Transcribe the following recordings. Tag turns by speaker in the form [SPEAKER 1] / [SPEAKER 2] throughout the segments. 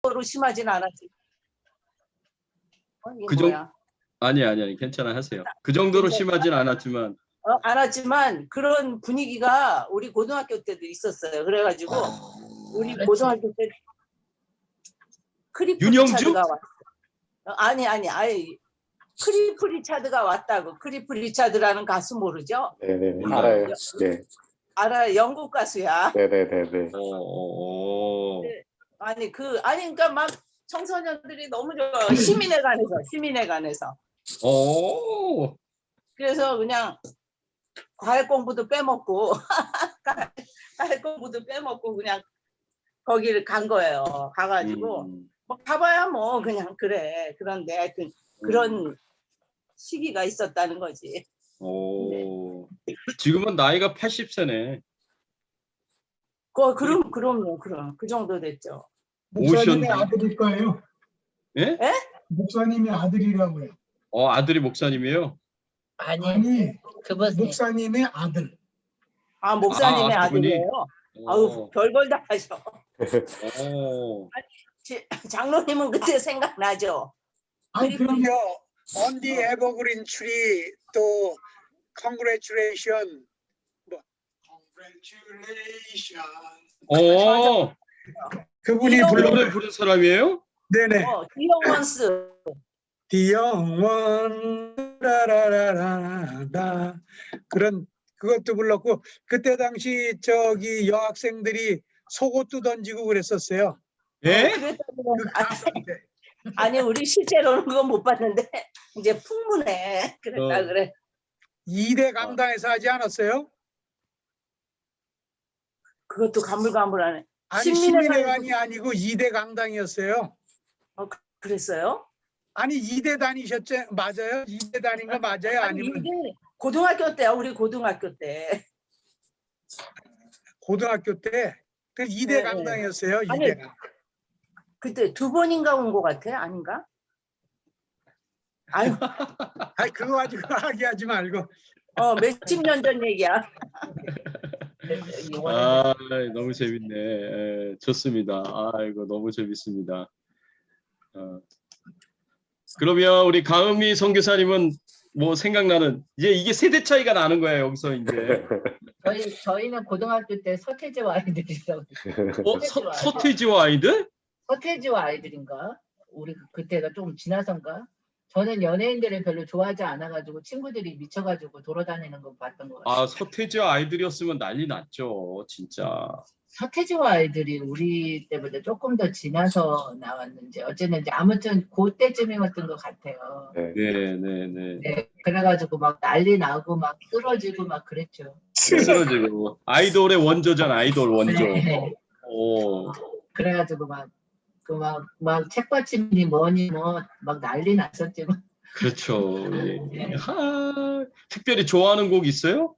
[SPEAKER 1] 정도로 심하진 않았지. 이게
[SPEAKER 2] 그 정-
[SPEAKER 1] 뭐야?
[SPEAKER 2] 아니 괜찮아 하세요. 그 정도로 심하진 않았지만
[SPEAKER 1] 않았지만 그런 분위기가 우리 고등학교 때도 있었어요. 그래가지고 우리
[SPEAKER 3] 그렇지.
[SPEAKER 1] 고등학교 때 크리프
[SPEAKER 2] 윤영주?
[SPEAKER 1] 리차드가 왔어. 아니 크리프 리차드가 왔다고. 크리프 리차드라는 가수 모르죠?
[SPEAKER 4] 네네
[SPEAKER 2] 몰라요.
[SPEAKER 4] 알아요. 네.
[SPEAKER 1] 알아요. 영국 가수야.
[SPEAKER 4] 네네네네.
[SPEAKER 1] 아니 그러니까 막 청소년들이 너무 좋아. 시민회관에서.
[SPEAKER 2] 오.
[SPEAKER 1] 그래서 그냥 과외 공부도 빼먹고 그냥 거기를 간 거예요. 가가지고 뭐 가봐야 뭐 그냥 그래. 그런데 하여튼 그런 시기가 있었다는 거지.
[SPEAKER 2] 오. 지금은 나이가 80세네.
[SPEAKER 1] 그럼요. 그 정도 됐죠.
[SPEAKER 5] 목사님의
[SPEAKER 2] 오션.
[SPEAKER 5] 아들일 거예요.
[SPEAKER 2] 예?
[SPEAKER 5] 목사님의 아들이라고요.
[SPEAKER 2] 아들이 목사님이에요?
[SPEAKER 5] 아니
[SPEAKER 3] 그분이
[SPEAKER 5] 목사님의 아들.
[SPEAKER 1] 아 목사님의
[SPEAKER 2] 그분이?
[SPEAKER 1] 아들이에요. 아우 별걸 다 하셔.
[SPEAKER 2] 오.
[SPEAKER 1] 장로님은 그때 생각나죠?
[SPEAKER 5] 아니 그럼
[SPEAKER 6] 그럼요. On the evergreen tree 또 congratulation 뭐 congratulation 그분이
[SPEAKER 1] 이영원.
[SPEAKER 2] 그
[SPEAKER 6] 불러.
[SPEAKER 2] 노래 부른 사람이에요?
[SPEAKER 6] 네네.
[SPEAKER 1] 디영원스.
[SPEAKER 6] 디영원 라라라라라 그런 그것도 불렀고 그때 당시 저기 여학생들이 속옷도 던지고 그랬었어요.
[SPEAKER 2] 예?
[SPEAKER 1] 그랬다고.
[SPEAKER 6] 그 가수 때.
[SPEAKER 1] 아니 우리 실제로는 그건 못 봤는데 이제 풍문에 그랬다 그래.
[SPEAKER 6] 2대 강당에서 하지 않았어요?
[SPEAKER 1] 그것도 가물가물하네.
[SPEAKER 6] 아니
[SPEAKER 1] 신민회관에서-
[SPEAKER 6] 신민회관이 아니고 2대 강당이었어요.
[SPEAKER 1] 그랬어요?
[SPEAKER 6] 아니 2대 다니셨죠? 맞아요? 2대 다닌 거 맞아요?
[SPEAKER 1] 아니
[SPEAKER 6] 아니면
[SPEAKER 1] 이게 고등학교 때야. 우리 고등학교 때.
[SPEAKER 6] 고등학교 때? 그 2대
[SPEAKER 1] 네,
[SPEAKER 6] 강당이었어요.
[SPEAKER 1] 아니,
[SPEAKER 6] 2대가.
[SPEAKER 1] 그때 2번인가 온 것 같아. 아닌가? 아유,
[SPEAKER 6] 아니 그거 가지고 이야기하지 말고.
[SPEAKER 1] 몇십 년 전 얘기야.
[SPEAKER 2] 아, 너무 재밌네. 예, 좋습니다. 아이고 너무 재밌습니다. 그러면 우리 가은미 선교사님은 뭐 생각나는 이게 세대 차이가 나는 거예요 여기서 이제.
[SPEAKER 3] 저희는 고등학교 때 서태지와 아이들이라고.
[SPEAKER 2] 서태지와 아이들?
[SPEAKER 3] 서태지와 아이들인가? 우리 그때가 좀 지나선가? 저는 연예인들을 별로 좋아하지 않아가지고 친구들이 미쳐가지고 돌아다니는 거 봤던 것 같아요.
[SPEAKER 2] 서태지와 아이들이었으면 난리 났죠 진짜.
[SPEAKER 3] 서태지와 아이들이 우리 때보다 조금 더 지나서 나왔는지 어쨌는지 아무튼 그때쯤이었던 것 같아요.
[SPEAKER 2] 네네네.
[SPEAKER 3] 네, 그래가지고 막 난리 나고 막 쓰러지고 막 그랬죠.
[SPEAKER 2] 쓰러지고 아이돌의 원조잖아 아이돌 원조.
[SPEAKER 3] 네.
[SPEAKER 2] 오.
[SPEAKER 3] 그래가지고 막 책받침이 뭐니 뭐 막 난리 났었지.
[SPEAKER 2] 그렇죠. 예. 특별히 좋아하는 곡 있어요?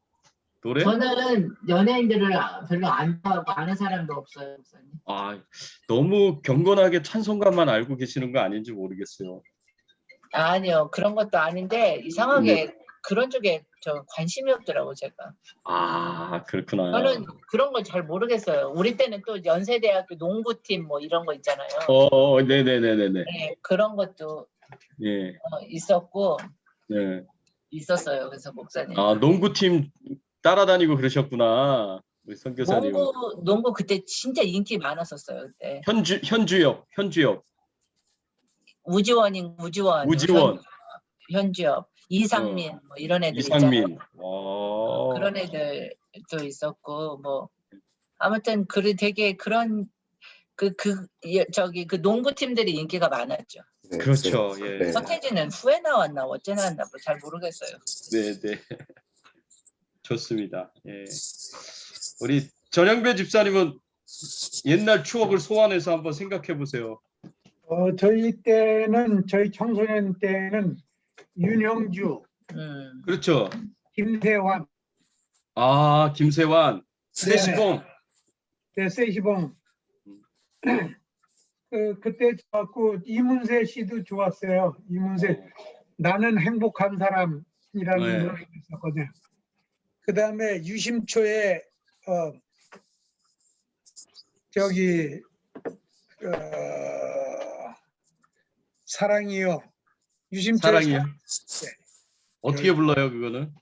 [SPEAKER 2] 노래?
[SPEAKER 3] 저는 연예인들을 별로 안 좋아하고 아는 사람도 없어요. 목사님.
[SPEAKER 2] 너무 경건하게 찬송가만 알고 계시는 거 아닌지 모르겠어요.
[SPEAKER 3] 아니요, 그런 것도 아닌데 이상하게 그런 쪽에 저 관심이 없더라고 제가.
[SPEAKER 2] 그렇구나.
[SPEAKER 3] 저는 그런 걸 잘 모르겠어요. 우리 때는 또 연세대학교 농구팀 뭐 이런 거 있잖아요.
[SPEAKER 2] 네네네네네.
[SPEAKER 3] 네, 그런 것도
[SPEAKER 2] 예.
[SPEAKER 3] 있었고
[SPEAKER 2] 네.
[SPEAKER 3] 있었어요. 그래서 목사님.
[SPEAKER 2] 농구팀 따라다니고 그러셨구나. 우리 선교사님.
[SPEAKER 3] 농구 그때 진짜 인기 많았었어요. 그때.
[SPEAKER 2] 현주엽.
[SPEAKER 3] 우지원. 현주엽, 이상민 뭐 이런 애들
[SPEAKER 2] 이상민.
[SPEAKER 3] 있잖아요. 그런 애들도 있었고 뭐 아무튼 되게 그런 그 농구팀들이 인기가 많았죠.
[SPEAKER 4] 네,
[SPEAKER 2] 그렇죠.
[SPEAKER 4] 네,
[SPEAKER 2] 예.
[SPEAKER 4] 네.
[SPEAKER 3] 서태지는 후에 나왔나 어째 나왔나 뭐 잘 모르겠어요.
[SPEAKER 2] 네. 좋습니다. 예. 우리 전영배 집사님은 옛날 추억을 소환해서 한번 생각해 보세요.
[SPEAKER 6] 저희 청소년 때는 윤형주,
[SPEAKER 2] 그렇죠.
[SPEAKER 6] 김세환,
[SPEAKER 2] 김세환, 세시봉.
[SPEAKER 6] 네, 세시봉. 그때 좋았고 이문세 씨도 좋았어요. 이문세 나는 행복한 사람이라는 노래가 있었거든요. 그 다음에 유심초의 저기 사랑이요. 유심초의
[SPEAKER 2] 사랑이요. 어떻게 불러요 그거는?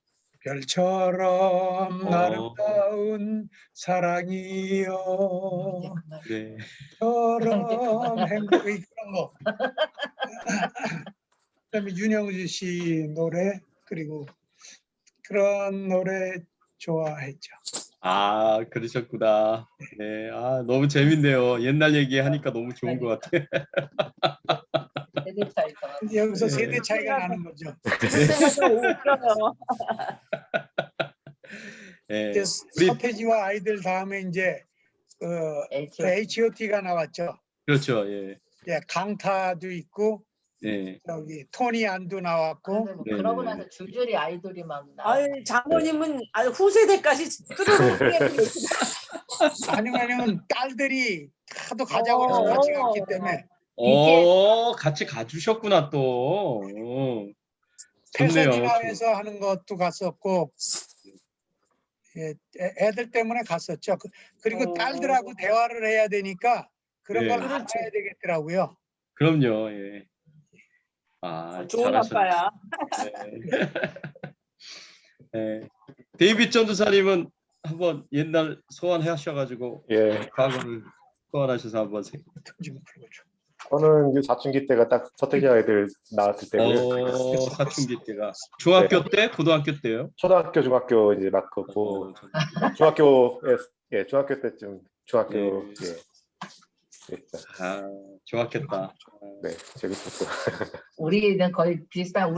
[SPEAKER 6] 별처럼
[SPEAKER 2] 어.
[SPEAKER 6] 아름다운 사랑이요.
[SPEAKER 2] 네.
[SPEAKER 6] 처럼 행복이 그런 거. 그다음에 윤영주 씨 노래 그리고 그런 노래 좋아했죠.
[SPEAKER 2] 아 그러셨구나. 네. 아 너무 재밌네요. 옛날 얘기하니까 너무 좋은 것 같아요.
[SPEAKER 3] 세대 차이가.
[SPEAKER 6] 여기서
[SPEAKER 2] 네.
[SPEAKER 6] 세대 차이가 나는 거죠.
[SPEAKER 1] 그때가 좀 웃겨요.
[SPEAKER 2] 네.
[SPEAKER 6] 이제
[SPEAKER 2] 우리
[SPEAKER 6] 서태지와 아이들 다음에 이제 H.O.T.가 나왔죠.
[SPEAKER 2] 그렇죠. 예.
[SPEAKER 6] 예, 강타도 있고
[SPEAKER 2] 네.
[SPEAKER 6] 저기 토니 안도 나왔고
[SPEAKER 3] 근데 뭐
[SPEAKER 2] 네,
[SPEAKER 3] 그러고
[SPEAKER 2] 네,
[SPEAKER 3] 나서 줄줄이 아이돌이 막
[SPEAKER 1] 아유,
[SPEAKER 3] 나와.
[SPEAKER 1] 장모님은 아주 후세대까지 뚜루룩
[SPEAKER 6] 아니면 딸들이 하도 가자고 같이 갔기 때문에
[SPEAKER 2] 같이 가주셨구나 또. 좋네요.
[SPEAKER 6] 패서디나에서 하는 것도 갔었고 예, 애들 때문에 갔었죠. 그리고 딸들하고 대화를 해야 되니까 그런
[SPEAKER 2] 네.
[SPEAKER 6] 걸 알아야 되겠더라고요.
[SPEAKER 2] 그럼요. 예. 아
[SPEAKER 1] 좋은
[SPEAKER 2] 잘하셨네.
[SPEAKER 1] 아빠야.
[SPEAKER 2] 네. 네. 데이빗 전도사님은 한번 옛날 소환하셔가지고
[SPEAKER 4] 예,
[SPEAKER 2] 과거를 소환하셔서 한번
[SPEAKER 6] 좀 풀어줘.
[SPEAKER 4] 저는 이제 사춘기 때가 딱 서태지 아이들 나왔을 때고요.
[SPEAKER 2] 사춘기 때가 중학교 때, 고등학교 때요?
[SPEAKER 4] 초등학교, 중학교 이제 막 그고 중학교에 중학교 때쯤 중학교
[SPEAKER 2] 예.
[SPEAKER 4] 그랬죠.
[SPEAKER 2] 아 좋았겠다.
[SPEAKER 4] 네, 재밌었고.
[SPEAKER 3] 우리는 거의 비슷한.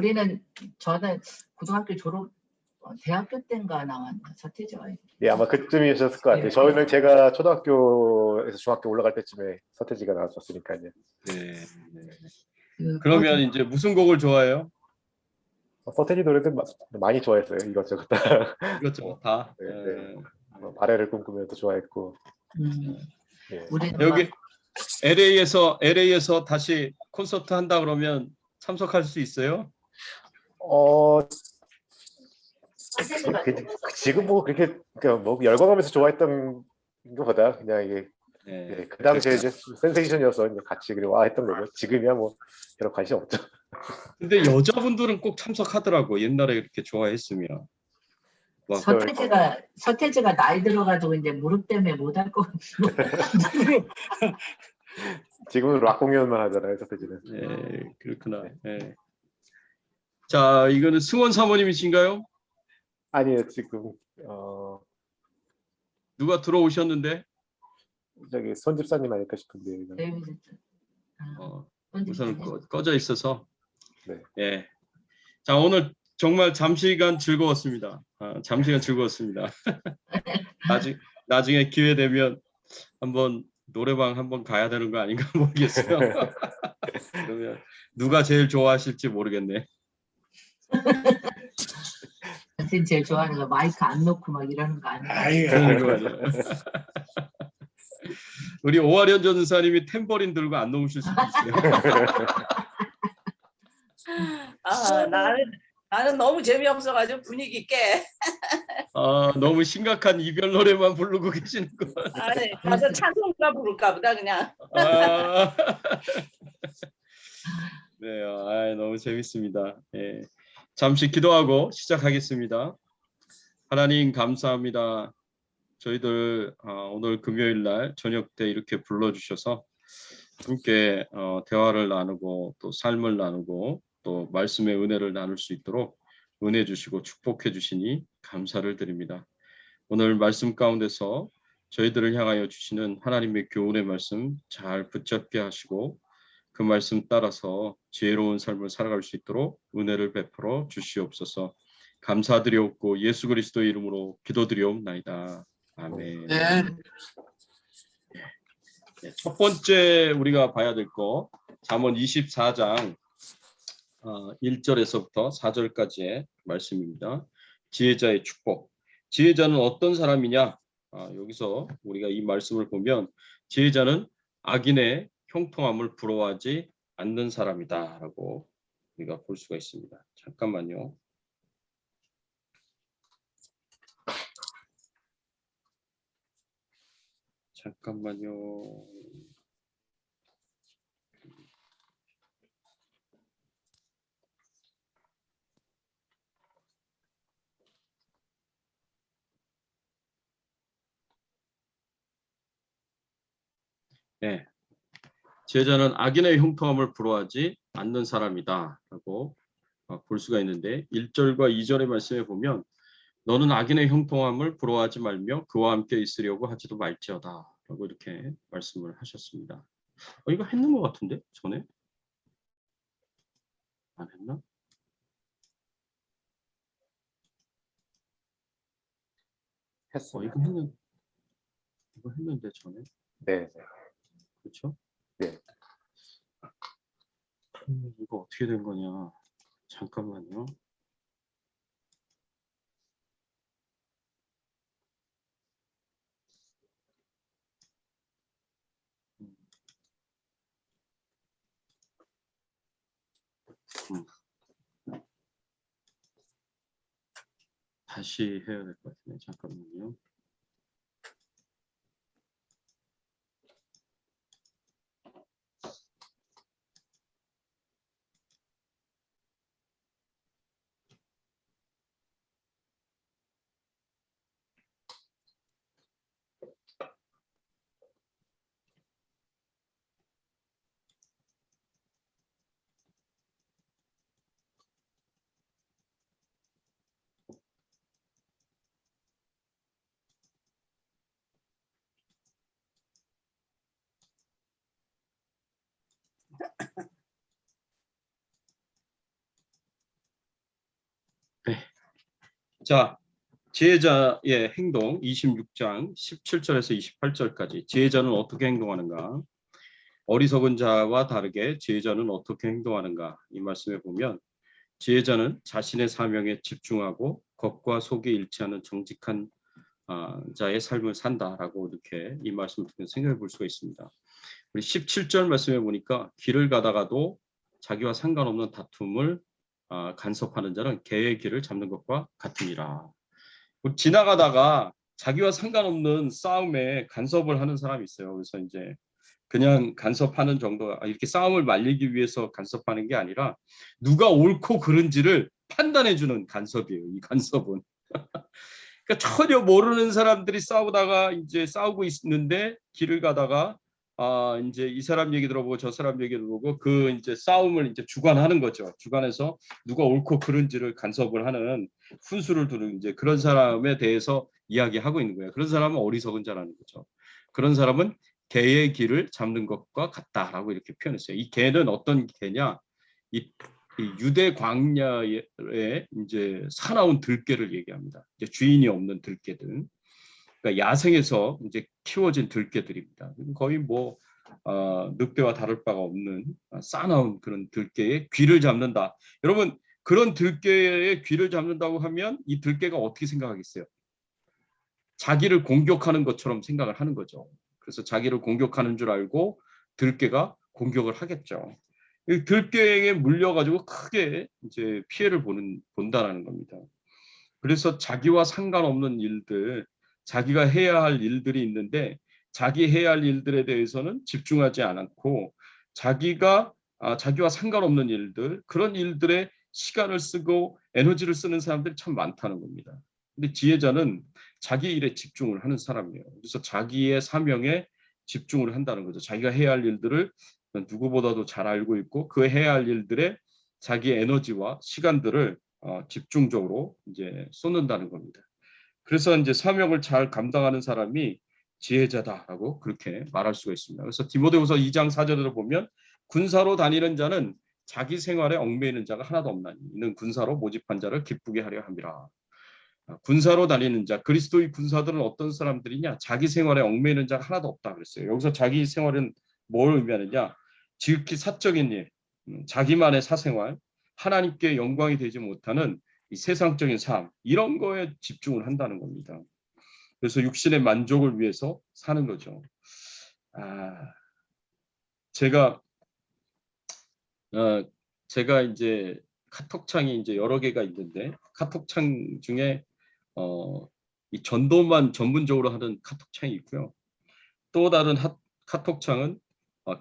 [SPEAKER 3] 저는 고등학교 졸업 대학교 때인가 나왔나 서태지 아이돌.
[SPEAKER 4] 예, 아마 그쯤이셨을 것 같아요. 저희는 제가 초등학교에서 중학교 올라갈 때쯤에 서태지가 나왔었으니까요.
[SPEAKER 2] 네. 그러면 이제 무슨 곡을 좋아해요?
[SPEAKER 4] 서태지 노래들 많이 좋아했어요. 이것저것 다.
[SPEAKER 2] 이것저것 다.
[SPEAKER 4] 네, 네. 발해를 꿈꾸며도 좋아했고. 예.
[SPEAKER 3] 우리는
[SPEAKER 2] 여기
[SPEAKER 3] 막
[SPEAKER 2] LA에서 다시 콘서트 한다 그러면 참석할 수 있어요?
[SPEAKER 3] 서태지가
[SPEAKER 4] 지금 뭐 그렇게 뭐 열광하면서 좋아했던 것보다 그냥 이게
[SPEAKER 2] 네.
[SPEAKER 4] 그 당시에 이제 센세이션이어서 이제 같이 그리고 와 했던 거고 지금이야 뭐 별로 관심 없죠.
[SPEAKER 2] 근데 여자분들은 꼭 참석하더라고. 옛날에 그렇게 좋아했으면. 막
[SPEAKER 3] 서태지가 나이 들어가지고 이제 무릎 때문에 못 할 거.
[SPEAKER 4] 지금은 락 공연만 하잖아요, 서태지는.
[SPEAKER 2] 네, 그렇구나. 네. 자, 이거는 승원 사모님이신가요?
[SPEAKER 4] 아니요, 지금
[SPEAKER 2] 누가 들어오셨는데?
[SPEAKER 4] 저기 손 집사님 아닐까 싶은데.
[SPEAKER 2] 우선 꺼져 있어서.
[SPEAKER 4] 네.
[SPEAKER 2] 예. 자, 오늘 정말 잠시간 즐거웠습니다. 잠시간 즐거웠습니다. 나중에 기회 되면 한번 노래방 한번 가야 되는 거 아닌가 모르겠어요. 그러면 누가 제일 좋아하실지 모르겠네.
[SPEAKER 3] 선생님 제일 좋아하는 거 마이크 안 놓고 막 이러는 거 아니에요?
[SPEAKER 2] 그러는 거 아니에요. 우리 오하련 전사님이 탬버린 들고 안 넘으실 수도 있어요.
[SPEAKER 1] 나는 너무 재미없어가지고 분위기 깨.
[SPEAKER 2] 너무 심각한 이별 노래만 부르고 계시는 거.
[SPEAKER 1] 아니, 가서 찬송가 부를까 보다 그냥.
[SPEAKER 2] 네, 너무 재밌습니다. 예. 잠시 기도하고 시작하겠습니다. 하나님 감사합니다. 저희들 오늘 금요일 날 저녁 때 이렇게 불러주셔서 함께 대화를 나누고 또 삶을 나누고 또 말씀의 은혜를 나눌 수 있도록 은혜 주시고 축복해 주시니 감사를 드립니다. 오늘 말씀 가운데서 저희들을 향하여 주시는 하나님의 교훈의 말씀 잘 붙잡게 하시고 그 말씀 따라서 지혜로운 삶을 살아갈 수 있도록 은혜를 베풀어 주시옵소서. 감사드리옵고 예수 그리스도의 이름으로 기도드리옵나이다. 아멘.
[SPEAKER 6] 네.
[SPEAKER 2] 첫 번째 우리가 봐야 될 거 잠언 24장 1절에서부터 4절까지의 말씀입니다. 지혜자의 축복. 지혜자는 어떤 사람이냐? 여기서 우리가 이 말씀을 보면 지혜자는 악인의 형통함을 부러워하지 않는 사람이다 라고 우리가 볼 수가 있습니다. 잠깐만요. 예. 지혜자는 악인의 형통함을 부러워하지 않는 사람이다라고 볼 수가 있는데 1절과 2절의 말씀에 보면 너는 악인의 형통함을 부러워하지 말며 그와 함께 있으려고 하지도 말지어다라고 이렇게 말씀을 하셨습니다. 이거 했는 것 같은데 전에 안 했나?
[SPEAKER 4] 했습니다.
[SPEAKER 2] 이거 했는데 전에
[SPEAKER 4] 네.
[SPEAKER 2] 그렇죠?
[SPEAKER 4] 네.
[SPEAKER 2] 이거 어떻게 된 거냐? 잠깐만요. 다시 해야 될 것 같은데 잠깐만요. 네. 자, 지혜자의 행동 26장 17절에서 28절까지 지혜자는 어떻게 행동하는가? 어리석은 자와 다르게 지혜자는 어떻게 행동하는가? 이 말씀에 보면 지혜자는 자신의 사명에 집중하고 겉과 속이 일치하는 정직한 자의 삶을 산다라고 이렇게 이 말씀을 통해서 생각해 볼 수가 있습니다. 우리 17절 말씀에 보니까 길을 가다가도 자기와 상관없는 다툼을 간섭하는 자는 개의 길을 잡는 것과 같으니라. 지나가다가 자기와 상관없는 싸움에 간섭을 하는 사람이 있어요. 그래서 이제 그냥 간섭하는 정도가 이렇게 싸움을 말리기 위해서 간섭하는 게 아니라 누가 옳고 그른지를 판단해주는 간섭이에요. 이 간섭은. 그러니까 전혀 모르는 사람들이 싸우다가 이제 싸우고 있는데 길을 가다가 이제 이 사람 얘기 들어보고 저 사람 얘기 들어보고 그 이제 싸움을 이제 주관하는 거죠. 주관해서 누가 옳고 그른지를 간섭을 하는 훈수를 두는 이제 그런 사람에 대해서 이야기하고 있는 거예요. 그런 사람은 어리석은 자라는 거죠. 그런 사람은 개의 길을 잡는 것과 같다라고 이렇게 표현했어요. 이 개는 어떤 개냐? 이 유대 광야에 이제 사나운 들개를 얘기합니다. 이제 주인이 없는 들개들. 그러니까 야생에서 이제 키워진 들개들입니다. 거의 뭐 늑대와 다를 바가 없는 싸나운 그런 들개의 귀를 잡는다. 여러분 그런 들개의 귀를 잡는다고 하면 이 들개가 어떻게 생각하겠어요? 자기를 공격하는 것처럼 생각을 하는 거죠. 그래서 자기를 공격하는 줄 알고 들개가 공격을 하겠죠. 이 들개에 물려가지고 크게 이제 피해를 본다라는 겁니다. 그래서 자기와 상관없는 일들, 자기가 해야 할 일들이 있는데 자기 해야 할 일들에 대해서는 집중하지 않고 자기와 상관없는 일들, 그런 일들에 시간을 쓰고 에너지를 쓰는 사람들이 참 많다는 겁니다. 근데 지혜자는 자기 일에 집중을 하는 사람이에요. 그래서 자기의 사명에 집중을 한다는 거죠. 자기가 해야 할 일들을 누구보다도 잘 알고 있고 그 해야 할 일들에 자기의 에너지와 시간들을 집중적으로 이제 쏟는다는 겁니다. 그래서 이제 사명을 잘 감당하는 사람이 지혜자다라고 그렇게 말할 수가 있습니다. 그래서 디모데후서 2장 4절을 보면 군사로 다니는 자는 자기 생활에 얽매이는 자가 하나도 없나니 이는 군사로 모집한 자를 기쁘게 하려 함이라. 군사로 다니는 자, 그리스도의 군사들은 어떤 사람들이냐? 자기 생활에 얽매이는 자가 하나도 없다 그랬어요. 여기서 자기 생활은 뭘 의미하느냐? 지극히 사적인 일, 자기만의 사생활, 하나님께 영광이 되지 못하는 이 세상적인 삶, 이런 거에 집중을 한다는 겁니다. 그래서 육신의 만족을 위해서 사는 거죠. 제가 이제 카톡창이 이제 여러 개가 있는데 카톡창 중에 이 전도만 전문적으로 하는 카톡창이 있고요. 또 다른 카톡창은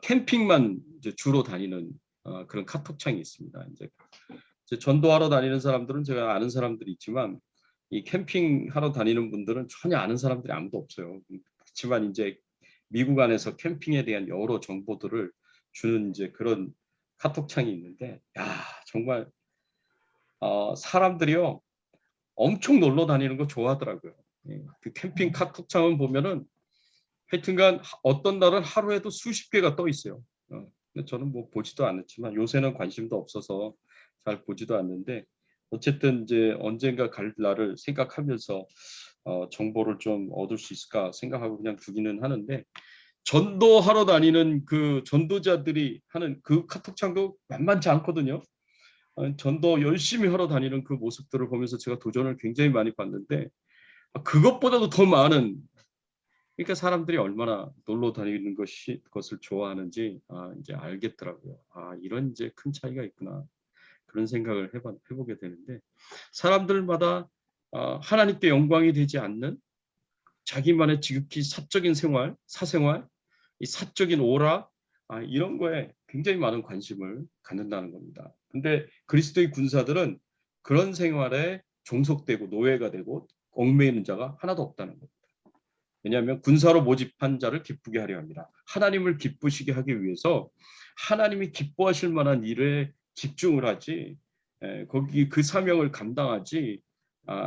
[SPEAKER 2] 캠핑만 이제 주로 다니는 그런 카톡창이 있습니다. 이제 전도하러 다니는 사람들은 제가 아는 사람들이 있지만 이 캠핑하러 다니는 분들은 전혀 아는 사람들이 아무도 없어요. 그렇지만 이제 미국 안에서 캠핑에 대한 여러 정보들을 주는 이제 그런 카톡창이 있는데, 야 정말 사람들이요 엄청 놀러 다니는 거 좋아하더라고요. 예, 그 캠핑 카톡창은 보면은 하여튼간 어떤 날은 하루에도 수십 개가 떠 있어요. 근데 저는 뭐 보지도 않았지만 요새는 관심도 없어서 잘 보지도 않는데 어쨌든 이제 언젠가 갈 날을 생각하면서 정보를 좀 얻을 수 있을까 생각하고 그냥 두기는 하는데, 전도하러 다니는 그 전도자들이 하는 그 카톡창도 만만치 않거든요. 전도 열심히 하러 다니는 그 모습들을 보면서 제가 도전을 굉장히 많이 봤는데, 그것보다도 더 많은, 그러니까 사람들이 얼마나 놀러 다니는 것을 좋아하는지 이제 알겠더라고요. 이런 이제 큰 차이가 있구나. 그런 생각을 해보게 되는데, 사람들마다 하나님께 영광이 되지 않는 자기만의 지극히 사적인 생활, 사생활, 이 사적인 오락, 이런 거에 굉장히 많은 관심을 갖는다는 겁니다. 근데 그리스도의 군사들은 그런 생활에 종속되고 노예가 되고 얽매이는 자가 하나도 없다는 겁니다. 왜냐하면 군사로 모집한 자를 기쁘게 하려 합니다. 하나님을 기쁘시게 하기 위해서 하나님이 기뻐하실 만한 일에 집중을 하지, 거기 그 사명을 감당하지,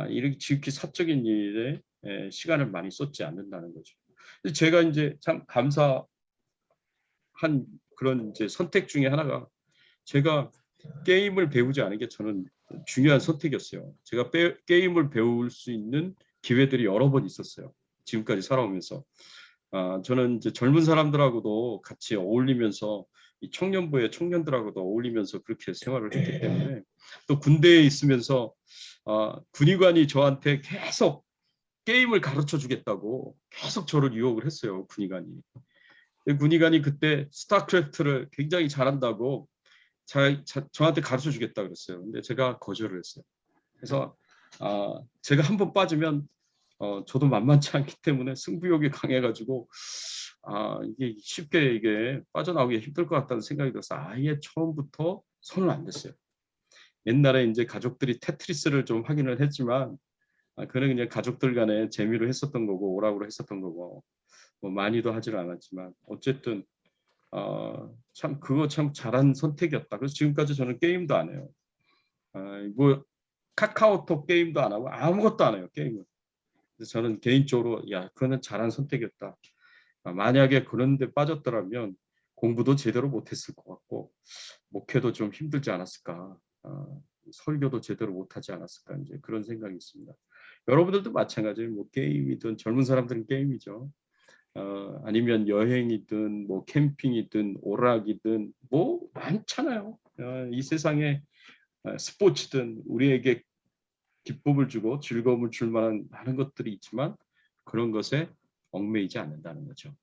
[SPEAKER 2] 이렇게 지극히 사적인 일에 시간을 많이 쏟지 않는다는 거죠. 제가 이제 참 감사한 그런 이제 선택 중에 하나가, 제가 게임을 배우지 않은 게 저는 중요한 선택이었어요. 제가 게임을 배울 수 있는 기회들이 여러 번 있었어요. 지금까지 살아오면서. 저는 이제 젊은 사람들하고도 같이 어울리면서 이 청년부의 청년들하고도 어울리면서 그렇게 생활을 했기 때문에, 또 군대에 있으면서 군의관이 저한테 계속 게임을 가르쳐 주겠다고 계속 저를 유혹을 했어요. 군의관이 그때 스타크래프트를 굉장히 잘한다고 저한테 가르쳐 주겠다 그랬어요. 근데 제가 거절을 했어요. 그래서 제가 한번 빠지면 저도 만만치 않기 때문에 승부욕이 강해가지고 이게 쉽게 이게 빠져나오기 힘들 것 같다는 생각이 들어서 아예 처음부터 손을 안 댔어요. 옛날에 이제 가족들이 테트리스를 좀 하기는 했지만, 그는 그냥 가족들 간에 재미로 했었던 거고 오락으로 했었던 거고, 뭐 많이도 하질 않았지만 어쨌든 그거 참 잘한 선택이었다. 그래서 지금까지 저는 게임도 안 해요. 뭐 카카오톡 게임도 안 하고 아무것도 안 해요, 게임을. 그래서 저는 개인적으로 그거는 잘한 선택이었다. 만약에 그런 데 빠졌더라면 공부도 제대로 못했을 것 같고 목회도 좀 힘들지 않았을까, 설교도 제대로 못하지 않았을까, 이제 그런 생각이 있습니다. 여러분들도 마찬가지예요. 뭐 게임이든, 젊은 사람들은 게임이죠. 아니면 여행이든 뭐 캠핑이든 오락이든 뭐 많잖아요. 이 세상에 스포츠든 우리에게 기쁨을 주고 즐거움을 줄 만한 많은 것들이 있지만 그런 것에 얽매이지 않는다는 거죠.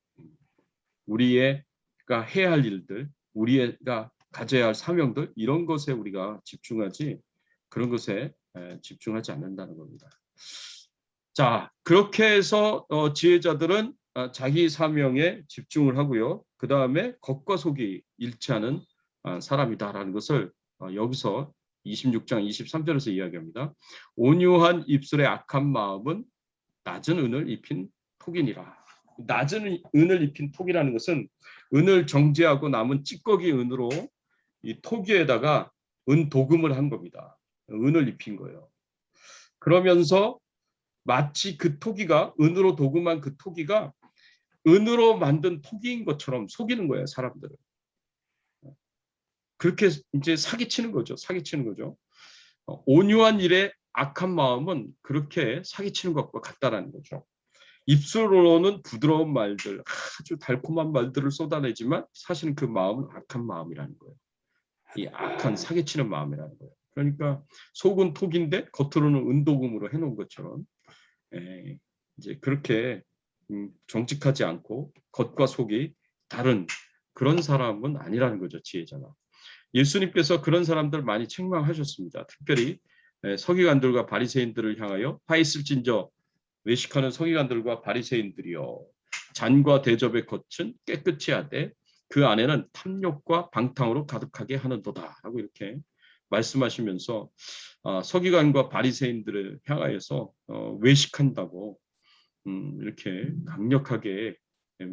[SPEAKER 2] 우리가 해야 할 일들, 우리가 가져야 할 사명들, 이런 것에 우리가 집중하지 그런 것에 집중하지 않는다는 겁니다. 자, 그렇게 해서 지혜자들은 자기 사명에 집중을 하고요. 그 다음에 겉과 속이 일치하는 사람이다라는 것을 여기서 26장 23절에서 이야기합니다. 온유한 입술의 악한 마음은 낮은 은을 입힌 톡이니라. 낮은 은을 입힌 톡이라는 것은 은을 정제하고 남은 찌꺼기 은으로 이 톡에다가 은 도금을 한 겁니다. 은을 입힌 거예요. 그러면서 마치 그 토기가, 은으로 도금한 그 토기가 은으로 만든 토기인 것처럼 속이는 거예요, 사람들을. 그렇게 이제 사기치는 거죠. 온유한 일에 악한 마음은 그렇게 사기치는 것과 같다라는 거죠. 입술로는 부드러운 말들, 아주 달콤한 말들을 쏟아내지만 사실은 그 마음은 악한 마음이라는 거예요. 이 악한 사기치는 마음이라는 거예요. 그러니까 속은 톡인데 겉으로는 은도금으로 해놓은 것처럼 이제 그렇게 정직하지 않고 겉과 속이 다른 그런 사람은 아니라는 거죠, 지혜자가. 예수님께서 그런 사람들 많이 책망하셨습니다. 특별히 서기관들과 바리새인들을 향하여 화 있을진저 외식하는 서기관들과 바리새인들이여, 잔과 대접의 겉은 깨끗이 하되 그 안에는 탐욕과 방탕으로 가득하게 하는도다 하고 이렇게 말씀하시면서 서기관과 바리새인들을 향하여서 외식한다고 이렇게 강력하게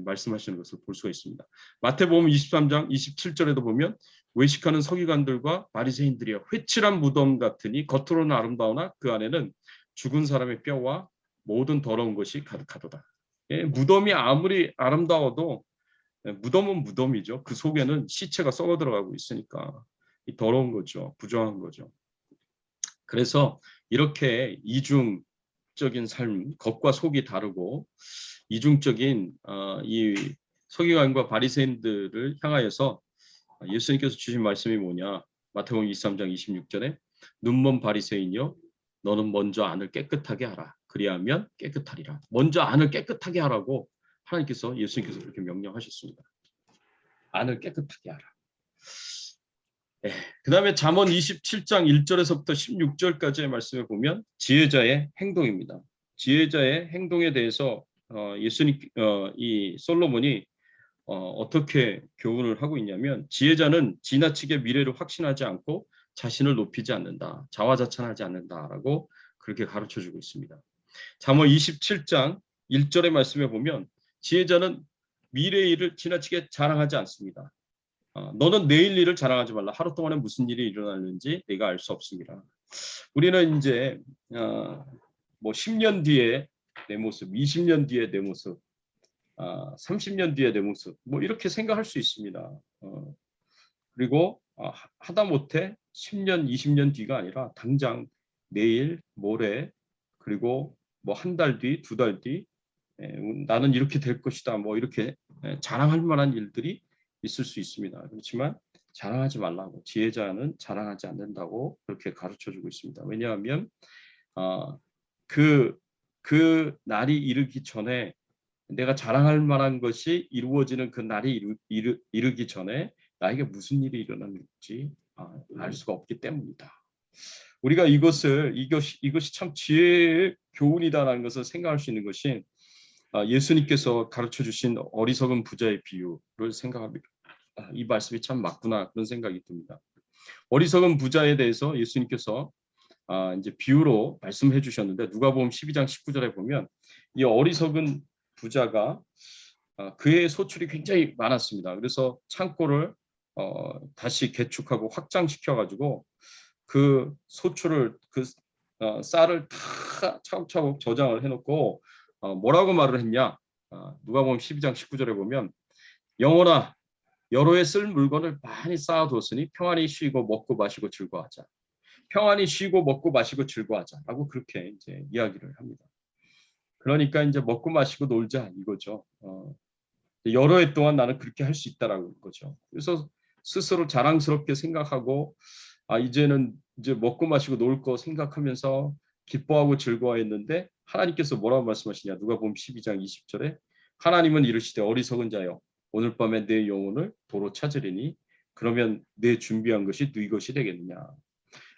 [SPEAKER 2] 말씀하시는 것을 볼 수가 있습니다. 마태복음 23장 27절에도 보면 외식하는 서기관들과 바리새인들이여 회칠한 무덤 같으니 겉으로는 아름다우나 그 안에는 죽은 사람의 뼈와 모든 더러운 것이 가득하도다. 무덤이 아무리 아름다워도 무덤은 무덤이죠. 그 속에는 시체가 썩어 들어가고 있으니까 더러운 거죠. 부정한 거죠. 그래서 이렇게 이중적인 삶, 겉과 속이 다르고 이중적인 이 서기관과 바리새인들을 향하여서 예수님께서 주신 말씀이 뭐냐? 마태복음 23장 26절에 눈먼 바리새인이여 너는 먼저 안을 깨끗하게 하라. 그리하면 깨끗하리라. 먼저 안을 깨끗하게 하라고 하나님께서 예수님께서 그렇게 명령하셨습니다. 안을 깨끗하게 하라. 그 다음에 잠언 27장 1절에서부터 16절까지의 말씀을 보면 지혜자의 행동입니다. 지혜자의 행동에 대해서 이 솔로몬이 어떻게 교훈을 하고 있냐면 지혜자는 지나치게 미래를 확신하지 않고 자신을 높이지 않는다. 자화자찬하지 않는다라고 그렇게 가르쳐주고 있습니다. 잠언 27장 1절의 말씀에 보면 지혜자는 미래의 일을 지나치게 자랑하지 않습니다. 너는 내일 일을 자랑하지 말라. 하루 동안에 무슨 일이 일어났는지 내가 알 수 없습니다. 우리는 이제 뭐 10년 뒤에 내 모습, 20년 뒤에 내 모습, 30년 뒤에 내 모습 뭐 이렇게 생각할 수 있습니다. 그리고 하다못해 10년, 20년 뒤가 아니라 당장 내일, 모레 그리고 뭐 한 달 뒤, 두 달 뒤 나는 이렇게 될 것이다. 뭐 이렇게 자랑할 만한 일들이 있을 수 있습니다. 그렇지만 자랑하지 말라고 지혜자는 자랑하지 않는다고 그렇게 가르쳐주고 있습니다. 왜냐하면 그 날이 이르기 전에 내가 자랑할 만한 것이 이루어지는 그 날이 이르기 전에 나에게 무슨 일이 일어났는지 알 수가 없기 때문이다. 우리가 이것이 참 지혜의 교훈이다라는 것을 생각할 수 있는 것이 예수님께서 가르쳐 주신 어리석은 부자의 비유를 생각합니다. 이 말씀이 참 맞구나 그런 생각이 듭니다. 어리석은 부자에 대해서 예수님께서 이제 비유로 말씀해 주셨는데 누가복음 12장 19절에 보면 이 어리석은 부자가 그의 소출이 굉장히 많았습니다. 그래서 창고를 다시 개축하고 확장시켜 가지고 그 소출을 쌀을 다 차곡차곡 저장을 해놓고 뭐라고 말을 했냐? 누가복음 12장 19절에 보면 영혼아 여러 해 쓸 물건을 많이 쌓아두었으니 평안히 쉬고 먹고 마시고 즐거워하자. 평안히 쉬고 먹고 마시고 즐거워하자라고 그렇게 이제 이야기를 합니다. 그러니까 이제 먹고 마시고 놀자 이거죠. 여러 해 동안 나는 그렇게 할 수 있다라는 거죠. 그래서 스스로 자랑스럽게 생각하고 이제는 이제 먹고 마시고 놀 거 생각하면서 기뻐하고 즐거워했는데 하나님께서 뭐라고 말씀하시냐? 누가복음 12장 20절에 하나님은 이르시되 어리석은 자여 오늘 밤에 내 영혼을 도로 찾으리니 그러면 내 준비한 것이 네 것이 되겠느냐?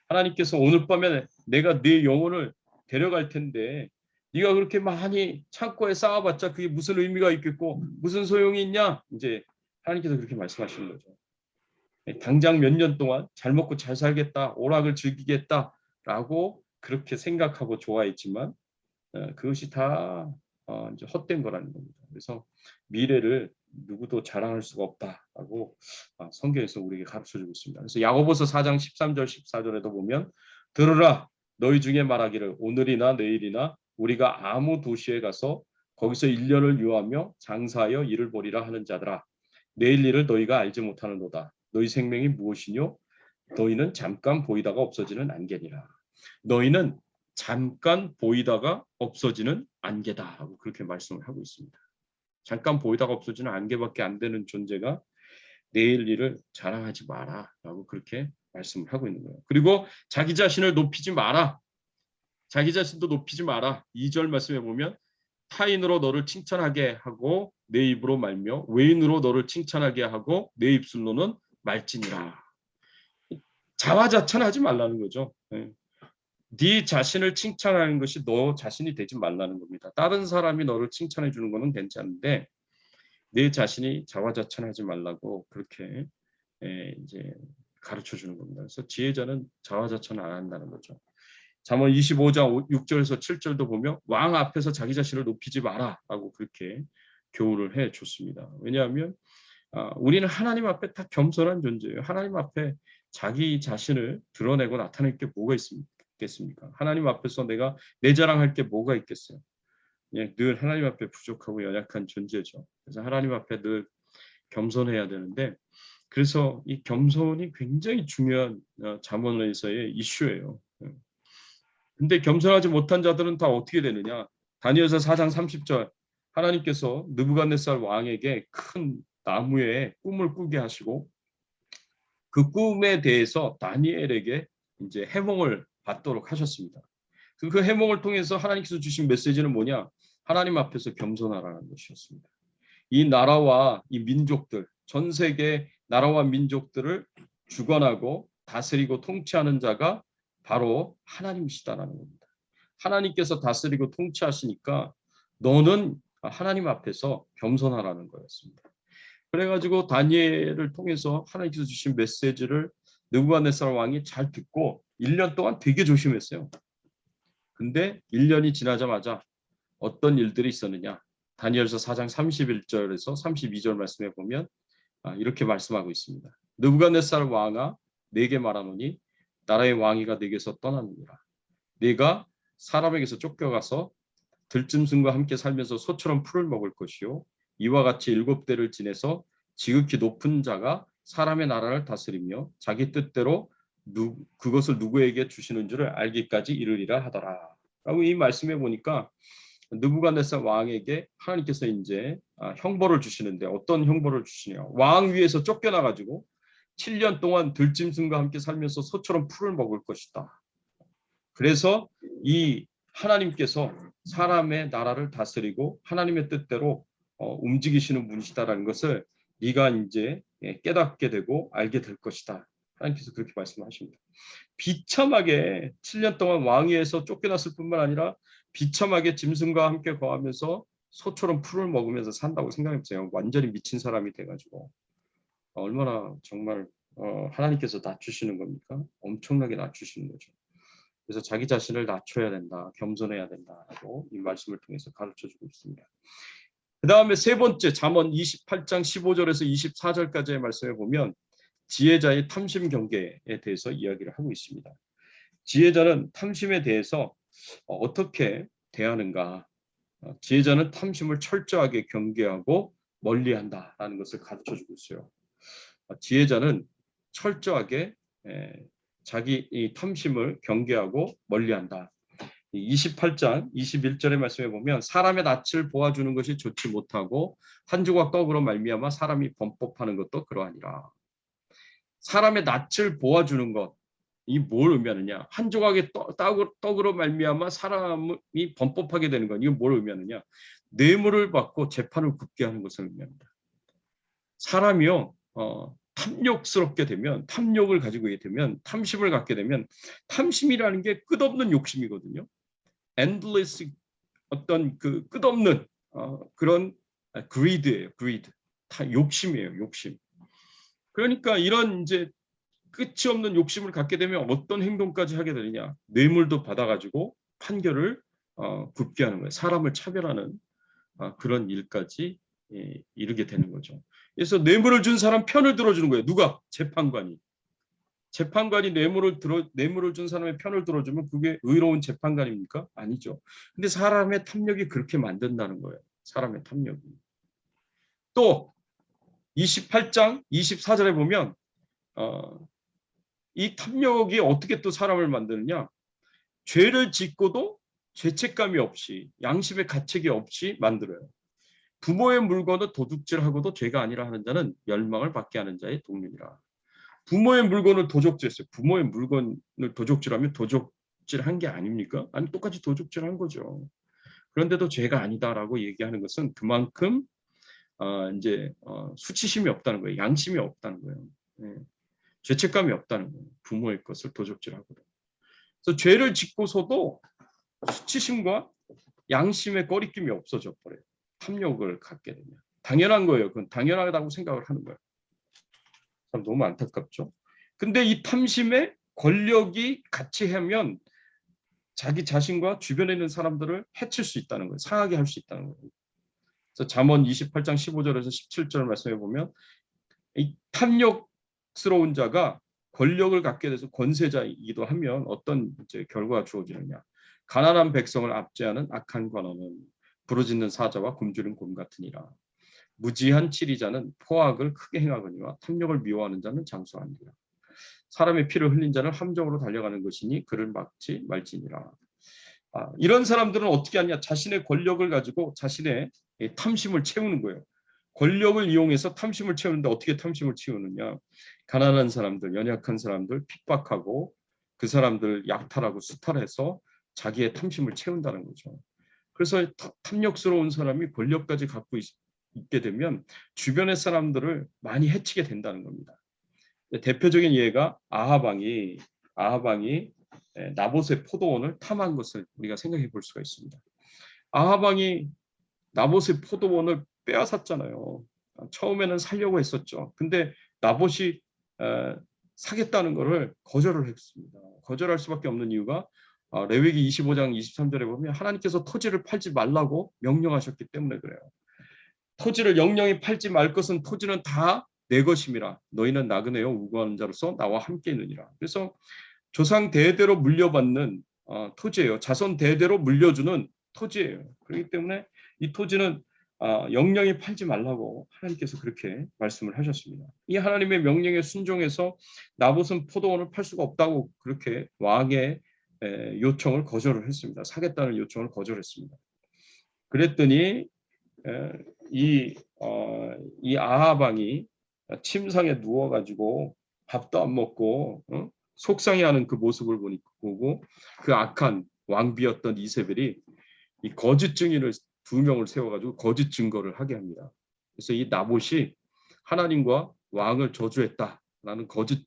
[SPEAKER 2] 하나님께서 오늘 밤에 내가 네 영혼을 데려갈 텐데 네가 그렇게 많이 창고에 쌓아봤자 그게 무슨 의미가 있겠고 무슨 소용이 있냐? 이제 하나님께서 그렇게 말씀하시는 거죠. 당장 몇 년 동안 잘 먹고 잘 살겠다, 오락을 즐기겠다라고 그렇게 생각하고 좋아했지만 그것이 다 이제 헛된 거라는 겁니다. 그래서 미래를 누구도 자랑할 수가 없다라고 성경에서 우리에게 가르쳐주고 있습니다. 그래서 야고보서 4장 13절 14절에도 보면 들으라 너희 중에 말하기를 오늘이나 내일이나 우리가 아무 도시에 가서 거기서 1년을 유하며 장사하여 일을 벌이라 하는 자들아 내일 일을 너희가 알지 못하는도다. 너희 생명이 무엇이뇨? 너희는 잠깐 보이다가 없어지는 안개니라. 너희는 잠깐 보이다가 없어지는 안개다라고 그렇게 말씀을 하고 있습니다. 잠깐 보이다가 없어지는 안개밖에 안 되는 존재가 내일 일을 자랑하지 마라라고 그렇게 말씀을 하고 있는 거예요. 그리고 자기 자신을 높이지 마라. 자기 자신도 높이지 마라. 2절 말씀에 보면 타인으로 너를 칭찬하게 하고 내 입으로 말며 외인으로 너를 칭찬하게 하고 내 입술로는 말지니라. 자화자찬하지 말라는 거죠. 네 자신을 칭찬하는 것이 너 자신이 되지 말라는 겁니다. 다른 사람이 너를 칭찬해 주는 거는 괜찮은데 내 자신이 자화자찬하지 말라고 그렇게 이제 가르쳐 주는 겁니다. 그래서 지혜자는 자화자찬을 안 한다는 거죠. 잠언 25장 6절에서 7절도 보면 왕 앞에서 자기 자신을 높이지 마라라고 그렇게 교훈을 해 줬습니다. 왜냐하면 우리는 하나님 앞에 다 겸손한 존재예요. 하나님 앞에 자기 자신을 드러내고 나타낼 게 뭐가 있겠습니까? 하나님 앞에서 내가 내 자랑할 게 뭐가 있겠어요? 그냥 늘 하나님 앞에 부족하고 연약한 존재죠. 그래서 하나님 앞에 늘 겸손해야 되는데, 그래서 이 겸손이 굉장히 중요한 잠언에서의 이슈예요. 근데 겸손하지 못한 자들은 다 어떻게 되느냐? 다니엘서 4장 30절, 하나님께서 느부갓네살 왕에게 큰 나무에 꿈을 꾸게 하시고 그 꿈에 대해서 다니엘에게 이제 해몽을 받도록 하셨습니다. 그 해몽을 통해서 하나님께서 주신 메시지는 뭐냐? 하나님 앞에서 겸손하라는 것이었습니다. 이 나라와 이 민족들, 전 세계 나라와 민족들을 주관하고 다스리고 통치하는 자가 바로 하나님이시다라는 겁니다. 하나님께서 다스리고 통치하시니까 너는 하나님 앞에서 겸손하라는 거였습니다. 그래가지고 다니엘을 통해서 하나님께서 주신 메시지를 느부갓네살 왕이 잘 듣고 1년 동안 되게 조심했어요. 근데 1년이 지나자마자 어떤 일들이 있었느냐? 다니엘서 4장 31절에서 32절 말씀에 보면 이렇게 말씀하고 있습니다. 느부갓네살 왕아, 내게 말하노니 나라의 왕위가 내게서 떠나느니라. 네가 사람에게서 쫓겨가서 들짐승과 함께 살면서 소처럼 풀을 먹을 것이요, 이와 같이 7대를 지내서 지극히 높은 자가 사람의 나라를 다스리며 자기 뜻대로 그것을 누구에게 주시는 줄을 알기까지 이르리라 하더라. 라고 이 말씀에 보니까 느부갓네살 왕에게 하나님께서 이제 형벌을 주시는데, 어떤 형벌을 주시냐? 왕 위에서 쫓겨나가지고 7년 동안 들짐승과 함께 살면서 소처럼 풀을 먹을 것이다. 그래서 이 하나님께서 사람의 나라를 다스리고 하나님의 뜻대로 움직이시는 분이시다라는 것을 네가 이제 깨닫게 되고 알게 될 것이다. 하나님께서 그렇게 말씀하십니다. 비참하게 7년 동안 왕위에서 쫓겨났을 뿐만 아니라 비참하게 짐승과 함께 거하면서 소처럼 풀을 먹으면서 산다고 생각해보세요. 완전히 미친 사람이 돼가지고 얼마나 정말 하나님께서 낮추시는 겁니까? 엄청나게 낮추시는 거죠. 그래서 자기 자신을 낮춰야 된다, 겸손해야 된다라고 이 말씀을 통해서 가르쳐주고 있습니다. 그 다음에 세 번째, 잠언 28장 15절에서 24절까지의 말씀에 보면 지혜자의 탐심 경계에 대해서 이야기를 하고 있습니다. 지혜자는 탐심에 대해서 어떻게 대하는가? 지혜자는 탐심을 철저하게 경계하고 멀리한다라는 것을 가르쳐주고 있어요. 지혜자는 철저하게 자기 이 탐심을 경계하고 멀리한다. 28장 21절의 말씀에 보면 사람의 낯을 보아주는 것이 좋지 못하고 한 조각 떡으로 말미암아 사람이 범법하는 것도 그러하니라. 사람의 낯을 보아주는 것, 이 뭘 의미하느냐? 한 조각의 떡으로 말미암아 사람이 범법하게 되는 것, 이건 뭘 의미하느냐? 뇌물을 받고 재판을 굽게 하는 것을 의미합니다. 사람이요, 탐욕스럽게 되면, 탐욕을 가지고 되면, 탐심을 갖게 되면, 탐심이라는 게 끝없는 욕심이거든요. endless, 어떤 그 끝없는 그런 greed예요, greed. 욕심이에요, 욕심. 그러니까 이런 이제 끝이 없는 욕심을 갖게 되면 어떤 행동까지 하게 되느냐? 뇌물도 받아가지고 판결을 굽게 하는 거예요. 사람을 차별하는 그런 일까지 이르게 되는 거죠. 그래서 뇌물을 준 사람 편을 들어주는 거예요. 누가? 재판관이. 재판관이 뇌물을 준 사람의 편을 들어주면 그게 의로운 재판관입니까? 아니죠. 근데 사람의 탐욕이 그렇게 만든다는 거예요. 사람의 탐욕이. 또 28장 24절에 보면 이 탐욕이 어떻게 또 사람을 만드느냐? 죄를 짓고도 죄책감이 없이, 양심의 가책이 없이 만들어요. 부모의 물건을 도둑질하고도 죄가 아니라 하는 자는 멸망을 받게 하는 자의 동료니라. 부모의 물건을 도적질했어요. 부모의 물건을 도적질하면 도적질한 게 아닙니까? 아니, 똑같이 도적질한 거죠. 그런데도 죄가 아니다라고 얘기하는 것은 그만큼 이제 수치심이 없다는 거예요. 양심이 없다는 거예요. 죄책감이 없다는 거예요. 부모의 것을 도적질하고도. 그래서 죄를 짓고서도 수치심과 양심의 꺼리낌이 없어져 버려요. 탐욕을 갖게 되면. 당연한 거예요. 그건 당연하다고 생각을 하는 거예요. 참 너무 안타깝죠. 근데 이 탐심에 권력이 같이 하면 자기 자신과 주변에 있는 사람들을 해칠 수 있다는 거예요. 상하게 할 수 있다는 거예요. 그래서 잠언 28장 15절에서 17절 말씀해 보면 이 탐욕스러운 자가 권력을 갖게 돼서 권세자이기도 하면 어떤 이제 결과가 주어지느냐. 가난한 백성을 압제하는 악한 관원은 부르짖는 사자와 굶주린 곰 같으니라. 무지한 치리자는 포악을 크게 행하거니와 탐욕을 미워하는 자는 장수하니라. 사람의 피를 흘린 자는 함정으로 달려가는 것이니 그를 막지 말지니라. 이런 사람들은 어떻게 하냐? 자신의 권력을 가지고 자신의 탐심을 채우는 거예요. 권력을 이용해서 탐심을 채우는데 어떻게 탐심을 채우느냐? 가난한 사람들, 연약한 사람들 핍박하고 그 사람들 약탈하고 수탈해서 자기의 탐심을 채운다는 거죠. 그래서 탐욕스러운 사람이 권력까지 갖고 있게 되면 주변의 사람들을 많이 해치게 된다는 겁니다. 대표적인 예가 아하방이 나봇의 포도원을 탐한 것을 우리가 생각해 볼 수가 있습니다. 아하방이 나봇의 포도원을 빼앗았잖아요. 처음에는 살려고 했었죠. 근데 나봇이 사겠다는 것을 거절을 했습니다. 거절할 수밖에 없는 이유가 레위기 25장 23절에 보면 하나님께서 토지를 팔지 말라고 명령하셨기 때문에 그래요. 토지를 영영히 팔지 말 것은 토지는 다 내 것임이라. 너희는 나그네요 우고하는 자로서 나와 함께 있느니라. 그래서 조상 대대로 물려받는 토지예요. 자손 대대로 물려주는 토지예요. 그렇기 때문에 이 토지는 영영히 팔지 말라고 하나님께서 그렇게 말씀을 하셨습니다. 이 하나님의 명령에 순종해서 나봇은 포도원을 팔 수가 없다고 그렇게 왕의 요청을 거절을 했습니다. 사겠다는 요청을 거절했습니다. 그랬더니 이 아하방이 침상에 누워가지고 밥도 안 먹고 속상해하는 그 모습을 보고 그 악한 왕비였던 이세벨이 이 거짓 증인을 2명을 세워가지고 거짓 증거를 하게 합니다. 그래서 이 나봇이 하나님과 왕을 저주했다라는 거짓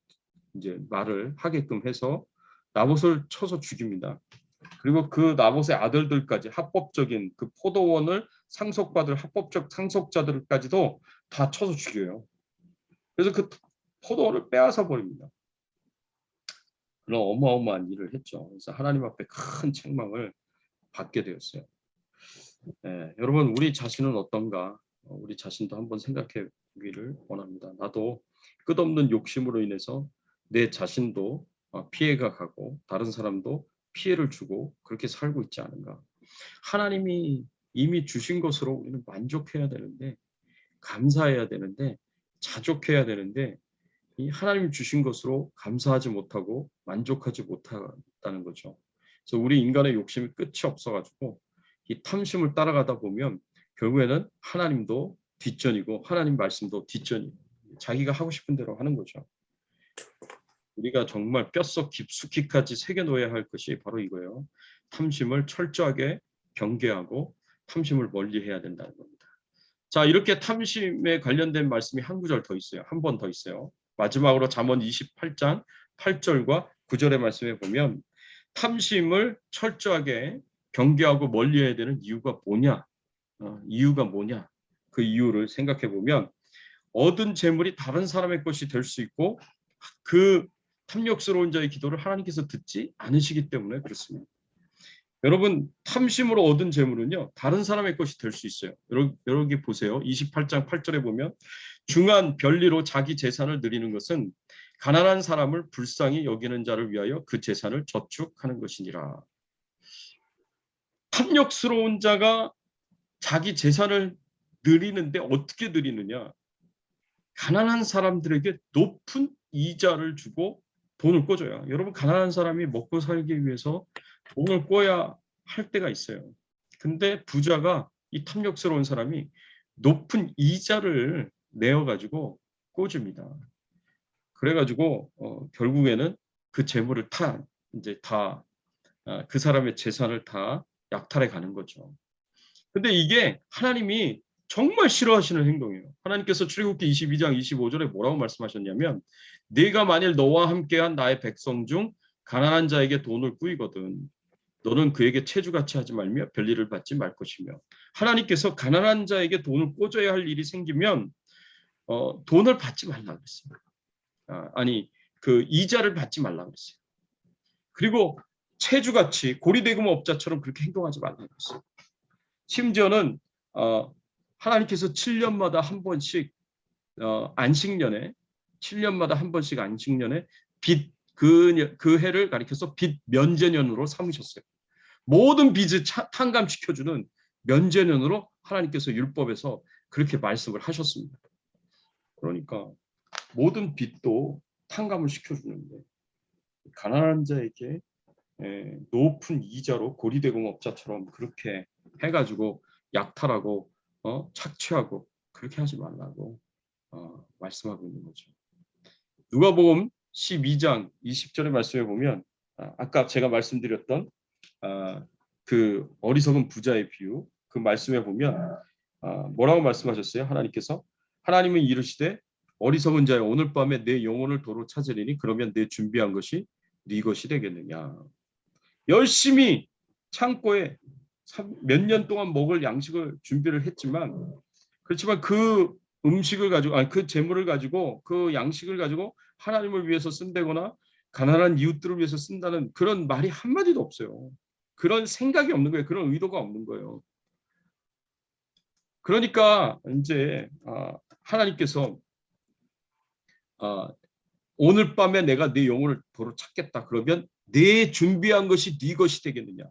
[SPEAKER 2] 이제 말을 하게끔 해서 나봇을 쳐서 죽입니다. 그리고 그 나봇의 아들들까지 합법적인 그 포도원을 상속받을 합법적 상속자들까지도 다 쳐서 죽여요. 그래서 그 포도원을 빼앗아 버립니다. 그런 어마어마한 일을 했죠. 그래서 하나님 앞에 큰 책망을 받게 되었어요. 여러분 우리 자신은 어떤가? 우리 자신도 한번 생각해 보기를 원합니다. 나도 끝없는 욕심으로 인해서 내 자신도 피해가 가고 다른 사람도 피해를 주고 그렇게 살고 있지 않은가? 하나님이 이미 주신 것으로 우리는 만족해야 되는데 감사해야 되는데 자족해야 되는데 이 하나님 주신 것으로 감사하지 못하고 만족하지 못한다는 거죠. 그래서 우리 인간의 욕심이 끝이 없어가지고 이 탐심을 따라가다 보면 결국에는 하나님도 뒷전이고 하나님 말씀도 뒷전이고 자기가 하고 싶은 대로 하는 거죠. 우리가 정말 뼛속 깊숙이까지 새겨놓아야 할 것이 바로 이거예요. 탐심을 철저하게 경계하고 탐심을 멀리해야 된다는 겁니다. 자, 이렇게 탐심에 관련된 말씀이 한 구절 더 있어요. 한 번 더 있어요. 마지막으로 잠언 28장 8절과 9절의 말씀에 보면 탐심을 철저하게 경계하고 멀리해야 되는 이유가 뭐냐? 이유가 뭐냐? 그 이유를 생각해 보면 얻은 재물이 다른 사람의 것이 될 수 있고 그 탐욕스러운 자의 기도를 하나님께서 듣지 않으시기 때문에 그렇습니다. 여러분 탐심으로 얻은 재물은요 다른 사람의 것이 될 수 있어요. 여러분 보세요. 28장 8절에 보면 중한 별리로 자기 재산을 누리는 것은 가난한 사람을 불쌍히 여기는 자를 위하여 그 재산을 저축하는 것이니라. 탐욕스러운 자가 자기 재산을 누리는데 어떻게 누리느냐? 가난한 사람들에게 높은 이자를 주고 돈을 꿔줘요. 여러분 가난한 사람이 먹고 살기 위해서 돈을 꿔야 할 때가 있어요. 근데 부자가 이 탐욕스러운 사람이 높은 이자를 내어가지고 꿔줍니다. 그래가지고 결국에는 그 재물을 이제 다 그 사람의 재산을 다 약탈해 가는 거죠. 근데 이게 하나님이 정말 싫어하시는 행동이에요. 하나님께서 출애굽기 22장 25절에 뭐라고 말씀하셨냐면 네가 만일 너와 함께한 나의 백성 중 가난한 자에게 돈을 꾸이거든 너는 그에게 체주같이 하지 말며 별일을 받지 말 것이며 하나님께서 가난한 자에게 돈을 꿔줘야 할 일이 생기면 돈을 받지 말라 그랬어요. 아니 그 이자를 받지 말라 그랬어요. 그리고 체주같이 고리대금 업자처럼 그렇게 행동하지 말라 그랬어요. 심지어는 하나님께서 7년마다 한 번씩 안식년에 7년마다 한 번씩 안식년에 그 해를 가리켜서 빚 면제년으로 삼으셨어요. 모든 빚을 탕감시켜주는 면제년으로 하나님께서 율법에서 그렇게 말씀을 하셨습니다. 그러니까 모든 빚도 탕감을 시켜주는데 가난한 자에게 높은 이자로 고리대공업자처럼 그렇게 해가지고 약탈하고 착취하고 그렇게 하지 말라고 말씀하고 있는 거죠. 누가복음 12장 20절의 말씀에 보면 아까 제가 말씀드렸던 그 어리석은 부자의 비유 그 말씀에 보면 뭐라고 말씀하셨어요? 하나님께서 하나님은 이르시되 어리석은 자여 오늘 밤에 내 영혼을 도로 찾으리니 그러면 내 준비한 것이 네 것이 되겠느냐. 열심히 창고에 몇 년 동안 먹을 양식을 준비를 했지만 그렇지만 그 음식을 가지고 그 재물을 가지고 그 양식을 가지고 하나님을 위해서 쓴다거나 가난한 이웃들을 위해서 쓴다는 그런 말이 한마디도 없어요. 그런 생각이 없는 거예요. 그런 의도가 없는 거예요. 그러니까 이제 하나님께서 오늘 밤에 내가 네 영혼을 도로 찾겠다. 그러면 내 준비한 것이 네 것이 되겠느냐.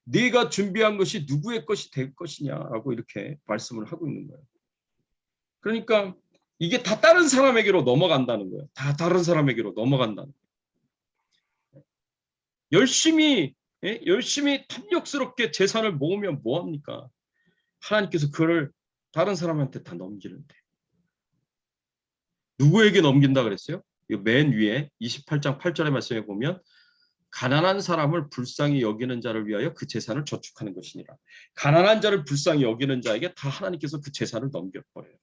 [SPEAKER 2] 네가 준비한 것이 누구의 것이 될 것이냐라고 이렇게 말씀을 하고 있는 거예요. 그러니까 이게 다 다른 사람에게로 넘어간다는 거예요. 다 다른 사람에게로 넘어간다는 거예요. 열심히 탐욕스럽게 재산을 모으면 뭐합니까? 하나님께서 그걸 다른 사람한테 다 넘기는데. 누구에게 넘긴다 그랬어요? 맨 위에 28장 8절의 말씀에 보면 가난한 사람을 불쌍히 여기는 자를 위하여 그 재산을 저축하는 것이니라. 가난한 자를 불쌍히 여기는 자에게 다 하나님께서 그 재산을 넘겨버려요.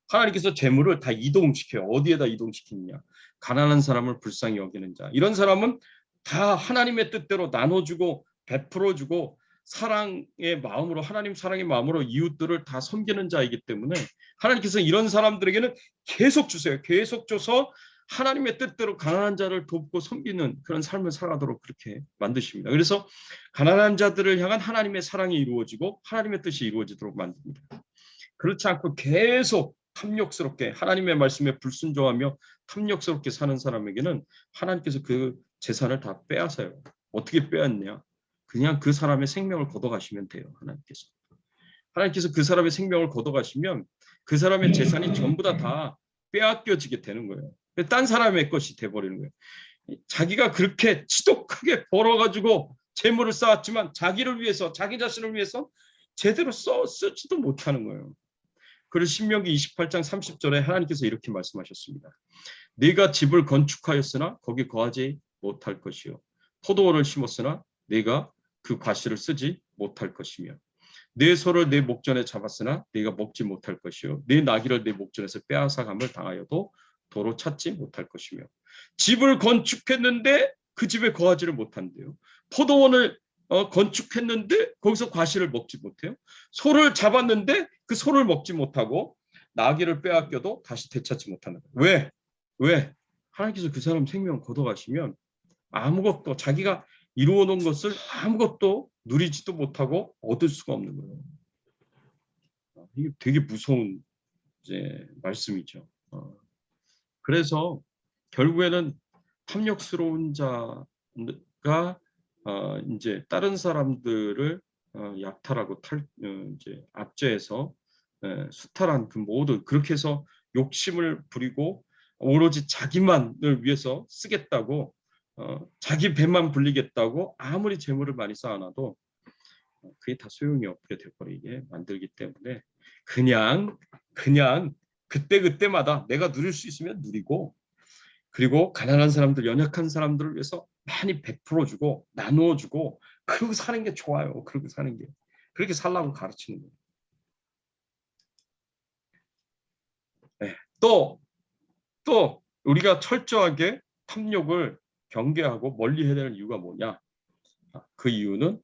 [SPEAKER 2] 하나님께서 재물을 다 이동시켜요. 어디에다 이동시키느냐. 가난한 사람을 불쌍히 여기는 자. 이런 사람은 다 하나님의 뜻대로 나눠주고 베풀어주고 사랑의 마음으로 하나님 사랑의 마음으로 이웃들을 다 섬기는 자이기 때문에 하나님께서 이런 사람들에게는 계속 주세요. 계속 줘서 하나님의 뜻대로 가난한 자를 돕고 섬기는 그런 삶을 살아가도록 그렇게 만드십니다. 그래서 가난한 자들을 향한 하나님의 사랑이 이루어지고 하나님의 뜻이 이루어지도록 만듭니다. 그렇지 않고 계속 탐욕스럽게 하나님의 말씀에 불순종하며 탐욕스럽게 사는 사람에게는 하나님께서 그 재산을 다 빼앗아요. 어떻게 빼앗냐? 그냥 그 사람의 생명을 걷어가시면 돼요. 하나님께서 그 사람의 생명을 걷어가시면 그 사람의 재산이 전부 다 빼앗겨지게 되는 거예요. 딴 사람의 것이 돼버리는 거예요. 자기가 그렇게 지독하게 벌어가지고 재물을 쌓았지만 자기를 위해서 자기 자신을 위해서 제대로 쓰지도 못하는 거예요. 그래서 신명기 28장 30절에 하나님께서 이렇게 말씀하셨습니다. 네가 집을 건축하였으나 거기 거하지 못할 것이요 포도원을 심었으나 네가 그 과실을 쓰지 못할 것이며 내 소를 내 목전에 잡았으나 네가 먹지 못할 것이요 내 나귀를 내 목전에서 빼앗아감을 당하여도 도로 찾지 못할 것이며 집을 건축했는데 그 집에 거하지를 못한대요. 포도원을 건축했는데 거기서 과실을 먹지 못해요. 소를 잡았는데 그 소를 먹지 못하고 나귀를 빼앗겨도 다시 되찾지 못하는 거예요. 왜? 하나님께서 그 사람 생명을 걷어가시면 아무것도 자기가 이루어 놓은 것을 아무것도 누리지도 못하고 얻을 수가 없는 거예요. 이게 되게 무서운 이제 말씀이죠. 그래서 결국에는 탐욕스러운 자가 이제 다른 사람들을 약탈하고 이제 압제해서 수탈한 그 모든 그렇게 해서 욕심을 부리고 오로지 자기만을 위해서 쓰겠다고 자기 배만 불리겠다고 아무리 재물을 많이 쌓아놔도 그게 다 소용이 없게 돼버리게 만들기 때문에 그냥 그때마다 내가 누릴 수 있으면 누리고 그리고 가난한 사람들, 연약한 사람들을 위해서 많이 베풀어주고 나누어주고 그러고 사는 게 좋아요. 그러고 사는 게. 그렇게 살라고 가르치는 거예요. 네. 또 우리가 철저하게 탐욕을 경계하고 멀리 해야 되는 이유가 뭐냐? 그 이유는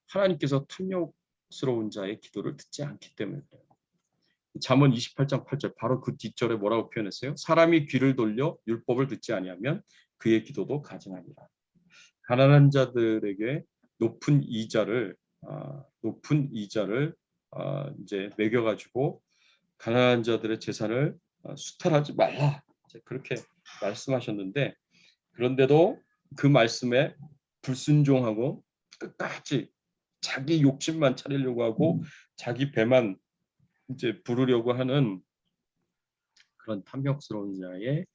[SPEAKER 2] 하나님께서 탐욕스러운 자의 기도를 듣지 않기 때문이에요. 잠언 28장 8절 바로 그 뒷절에 뭐라고 표현했어요? 사람이 귀를 돌려 율법을 듣지 아니하면 그의 기도도 가증하니라. 가난한 자들에게 높은 이자를 이제 매겨가지고 가난한 자들의 재산을 수탈하지 말라. 이제 그렇게 말씀하셨는데 그런데도 그 말씀에 불순종하고 끝까지 자기 욕심만 차리려고 하고 자기 배만 이제 부르려고 하는 그런 탐욕스러운 자의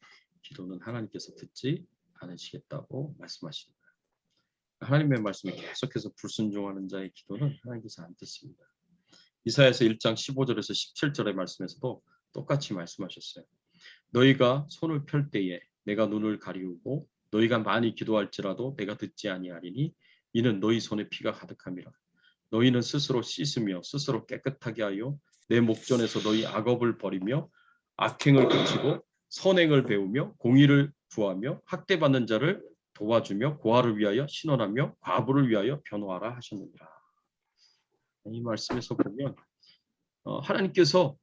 [SPEAKER 2] 기도는 하나님께서 듣지 않으시겠다고 말씀하십니다. 하나님의 말씀에 계속해서 불순종하는 자의 기도는 하나님께서 안 듣습니다. 이사야서 1장 15절에서 17절의 말씀에서도 똑같이 말씀하셨어요. 너희가 손을 펼 때에 내가 눈을 가리우고 너희가 많이 기도할지라도 내가 듣지 아니하리니 이는 너희 손에 피가 가득함이라. 너희는 스스로 씻으며 스스로 깨끗하게 하여 내 목전에서 너희 악업을 버리며 악행을 그치고 선행을 배우며 공의를 구하며 학대받는 자를 도와주며 고아를 위하여 신원하며 과부를 위하여 변호하라 하셨느니라. 이 말씀에서 보면 하나님께서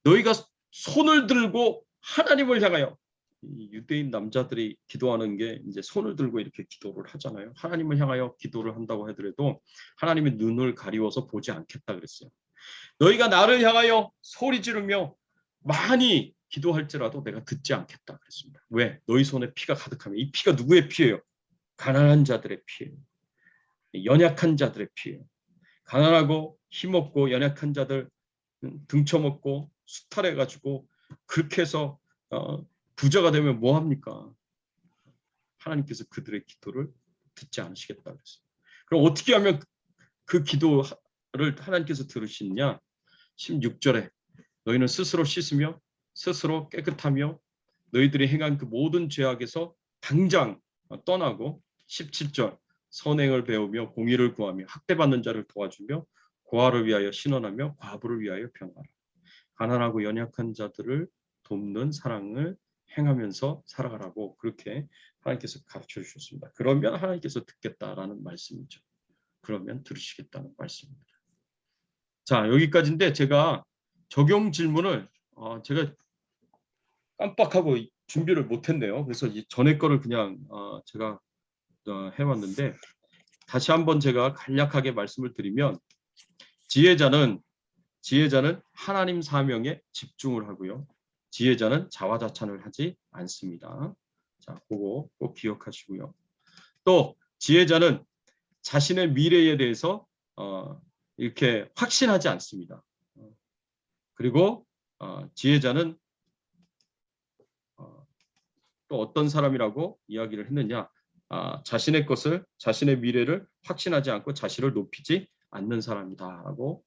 [SPEAKER 2] 너희가 손을 들고 하나님을 향하여, 이 유대인 남자들이 기도하는 게 이제 손을 들고 이렇게 기도를 하잖아요. 하나님을 향하여 기도를 한다고 하더라도 하나님의 눈을 가리워서 보지 않겠다 그랬어요. 너희가 나를 향하여 소리 지르며 많이 기도할지라도 내가 듣지 않겠다 그랬습니다. 왜? 너희 손에 피가 가득하면, 이 피가 누구의 피예요? 가난한 자들의 피예요. 연약한 자들의 피예요. 가난하고 힘없고 연약한 자들 등쳐먹고 수탈해가지고 그렇게 해서 부자가 되면 뭐합니까? 하나님께서 그들의 기도를 듣지 않으시겠다 그랬어요. 그럼 어떻게 하면 그 기도를 하나님께서 들으시느냐? 16절에 너희는 스스로 씻으며 스스로 깨끗하며 너희들이 행한 그 모든 죄악에서 당장 떠나고 17절 선행을 배우며 공의를 구하며 학대받는 자를 도와주며 고아를 위하여 신원하며 과부를 위하여 변호하라. 가난하고 연약한 자들을 돕는 사랑을 행하면서 살아가라고 그렇게 하나님께서 가르쳐 주셨습니다. 그러면 하나님께서 듣겠다라는 말씀이죠. 그러면 들으시겠다는 말씀입니다. 자, 여기까지인데 제가 적용 질문을 제가 깜빡하고 준비를 못했네요. 그래서 이 전에 거를 그냥 제가 해왔는데 다시 한번 제가 간략하게 말씀을 드리면 지혜자는 하나님 사명에 집중을 하고요. 지혜자는 자화자찬을 하지 않습니다. 자, 그거 꼭 기억하시고요. 또 지혜자는 자신의 미래에 대해서 이렇게 확신하지 않습니다. 그리고 지혜자는 또 어떤 사람이라고 이야기를 했느냐? 자신의 것을, 자신의 미래를 확신하지 않고 자신을 높이지 않는 사람이다라고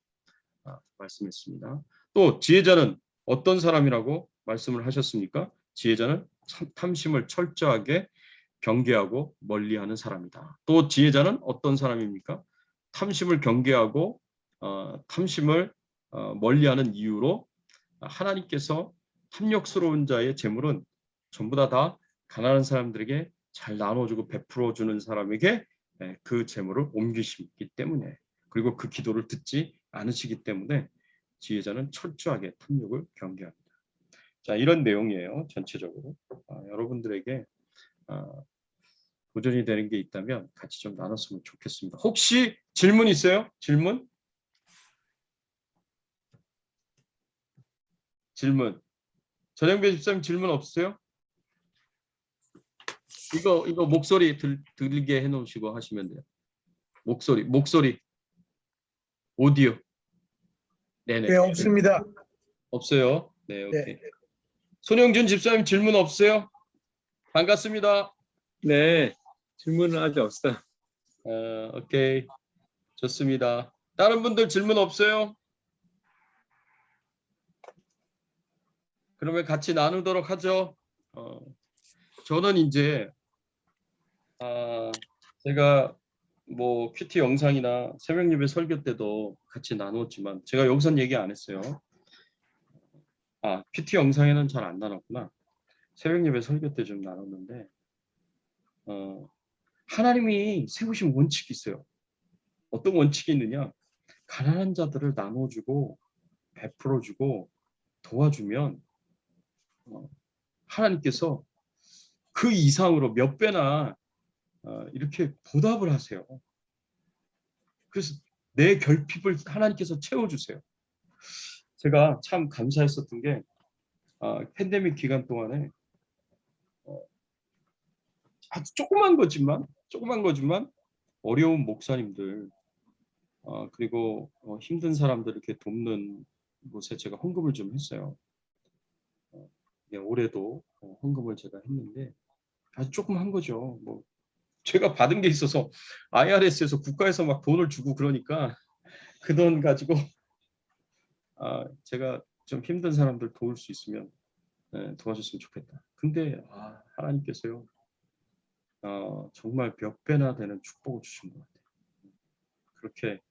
[SPEAKER 2] 말씀했습니다. 또 지혜자는 어떤 사람이라고 말씀을 하셨습니까? 지혜자는 탐심을 철저하게 경계하고 멀리하는 사람이다. 또 지혜자는 어떤 사람입니까? 탐심을 경계하고 탐심을 멀리하는 이유로 하나님께서 탐욕스러운 자의 재물은 전부 다 가난한 사람들에게 잘 나눠주고 베풀어주는 사람에게 그 재물을 옮기시기 때문에, 그리고 그 기도를 듣지 않으시기 때문에 지혜자는 철저하게 탐욕을 경계합니다. 자, 이런 내용이에요. 전체적으로 여러분들에게 도전이 되는 게 있다면 같이 좀 나눴으면 좋겠습니다. 혹시 질문 있어요? 질문? 전영배 집사님 질문 없으세요? 이거 목소리 들리게 해놓으시고 하시면 돼요. 목소리 오디오. 네네.
[SPEAKER 6] 네, 없습니다.
[SPEAKER 2] 없어요. 네, 오케이.
[SPEAKER 6] 네.
[SPEAKER 2] 손영준 집사님 질문 없어요? 반갑습니다.
[SPEAKER 7] 네, 질문은 아직 없어요.
[SPEAKER 2] 오케이. 좋습니다. 다른 분들 질문 없어요? 그러면 같이 나누도록 하죠. 저는 이제 제가 뭐 큐티 영상이나 새벽 예배 설교 때도 같이 나눴지만 제가 여기선 얘기 안 했어요. 큐티 영상에는 잘 안 나눴구나. 새벽 예배 설교 때 좀 나눴는데 하나님이 세우신 원칙이 있어요. 어떤 원칙이 있느냐? 가난한 자들을 나눠주고 베풀어주고 도와주면 하나님께서 그 이상으로 몇 배나 이렇게 보답을 하세요. 그래서 내 결핍을 하나님께서 채워주세요. 제가 참 감사했었던 게 팬데믹 기간 동안에 아주 조그만 거지만 어려운 목사님들 그리고 힘든 사람들 이렇게 돕는 곳에 제가 헌금을 좀 했어요. 올해도 헌금을 제가 했는데 아주 조금 한 거죠. 뭐 제가 받은 게 있어서 IRS에서 국가에서 막 돈을 주고 그러니까 그 돈 가지고 제가 좀 힘든 사람들 도울 수 있으면 도와줬으면 좋겠다. 근데 하나님께서요 정말 몇 배나 되는 축복을 주신 것 같아요. 그렇게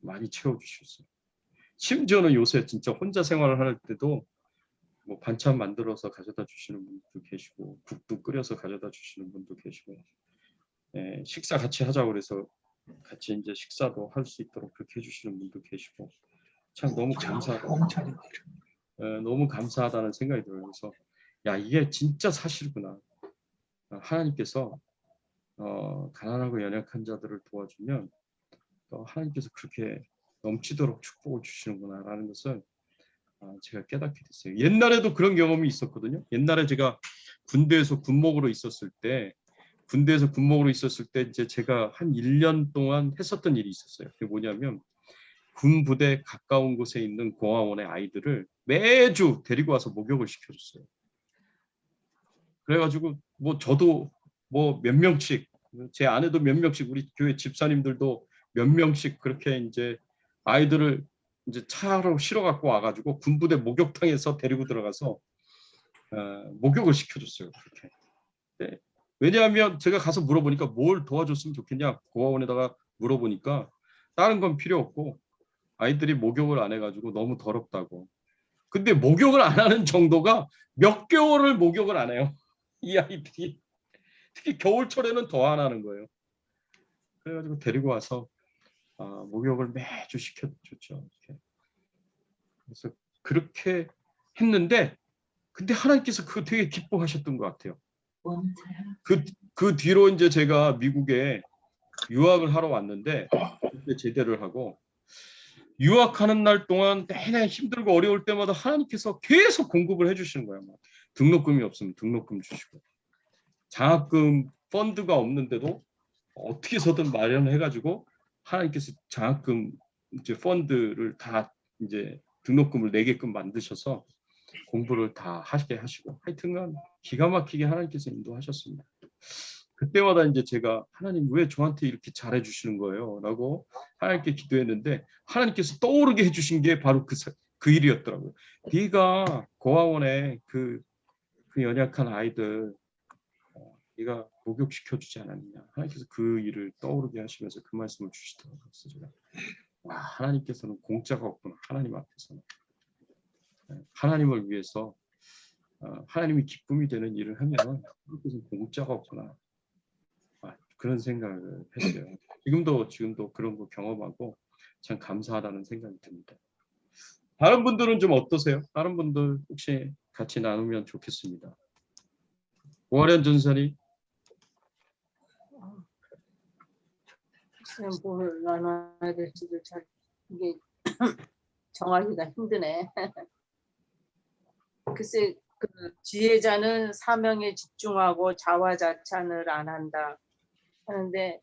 [SPEAKER 2] 많이 채워주셨어요. 심지어는 요새 진짜 혼자 생활을 할 때도 뭐 반찬 만들어서 가져다 주시는 분도 계시고 국도 끓여서 가져다 주시는 분도 계시고 식사 같이 하자고 그래서 같이 이제 식사도 할 수 있도록 그렇게 해주시는 분도 계시고 참 너무 감사하다. 너무 감사하다는 생각이 들어요. 그래서 야 이게 진짜 사실이구나. 하나님께서 가난하고 연약한 자들을 도와주면 하나님께서 그렇게 넘치도록 축복을 주시는구나라는 것을 제가 깨닫게 됐어요. 옛날에도 그런 경험이 있었거든요. 옛날에 제가 군대에서 군목으로 있었을 때 이제 제가 한 1년 동안 했었던 일이 있었어요. 그게 뭐냐면 군부대 가까운 곳에 있는 고아원의 아이들을 매주 데리고 와서 목욕을 시켜줬어요. 그래가지고 뭐 저도 뭐 몇 명씩 제 아내도 몇 명씩 우리 교회 집사님들도 몇 명씩 그렇게 이제 아이들을 이제 차로 실어 갖고 와가지고 군부대 목욕탕에서 데리고 들어가서 목욕을 시켜줬어요. 그렇게. 네. 왜냐하면 제가 가서 물어보니까 뭘 도와줬으면 좋겠냐 고아원에다가 물어보니까 다른 건 필요 없고 아이들이 목욕을 안 해가지고 너무 더럽다고. 근데 목욕을 안 하는 정도가 몇 개월을 목욕을 안 해요. 이 아이들이. 특히 겨울철에는 더 안 하는 거예요. 그래가지고 데리고 와서 목욕을 매주 시켜줬죠. 이렇게. 그래서 그렇게 했는데 근데 하나님께서 그거 되게 기뻐하셨던 것 같아요. 그 뒤로 이제 제가 미국에 유학을 하러 왔는데 그때 제대를 하고 유학하는 날 동안 내내 힘들고 어려울 때마다 하나님께서 계속 공급을 해주시는 거예요. 등록금이 없으면 등록금 주시고 장학금 펀드가 없는데도 어떻게 해서든 마련해가지고 하나님께서 장학금 이제 펀드를 다 이제 등록금을 내게끔 만드셔서 공부를 다 하게 하시고 하여튼간 기가 막히게 하나님께서 인도하셨습니다. 그때마다 이제 제가 하나님 왜 저한테 이렇게 잘해 주시는 거예요? 라고 하나님께 기도했는데 하나님께서 떠오르게 해주신 게 바로 그 일이었더라고요. 네가 고아원에 그 연약한 아이들 네가 목욕시켜주지 않았느냐. 하나님께서 그 일을 떠오르게 하시면서 그 말씀을 주시더라고요. 그래서 제가 하나님께서는 공짜가 없구나. 하나님 앞에서는. 하나님을 위해서 하나님이 기쁨이 되는 일을 하면 하나님께서는 공짜가 없구나. 그런 생각을 했어요. 지금도 그런 거 경험하고 참 감사하다는 생각이 듭니다. 다른 분들은 좀 어떠세요? 다른 분들 혹시 같이 나누면 좋겠습니다. 오하련 전사님.
[SPEAKER 1] 뭘 나눠야 될지도 잘 이게 정하기가 힘드네. 글쎄 그 지혜자는 사명에 집중하고 자화자찬을 안 한다 하는데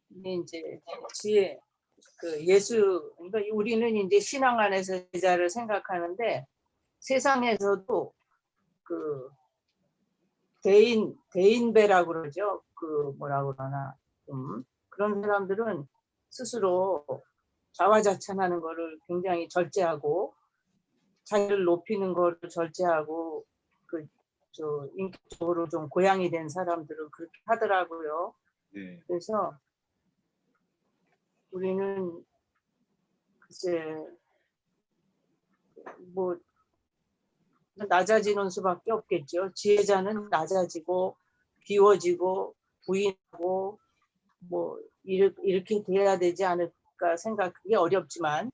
[SPEAKER 1] 이게 이제 지혜 그 예수 그러니까 우리는 이제 신앙 안에서 제자를 생각하는데 세상에서도 그 대인배라고 그러죠. 그 뭐라고 그러나 그런 사람들은 스스로 자화자찬하는 거를 굉장히 절제하고 자기를 높이는 거를 절제하고 인격적으로 좀 고양이 된 사람들은 그렇게 하더라고요.
[SPEAKER 2] 네.
[SPEAKER 1] 그래서 우리는 글쎄 뭐 낮아지는 수밖에 없겠죠. 지혜자는 낮아지고 비워지고 부인하고 뭐 이렇게 돼야 되지 않을까 생각하기 어렵지만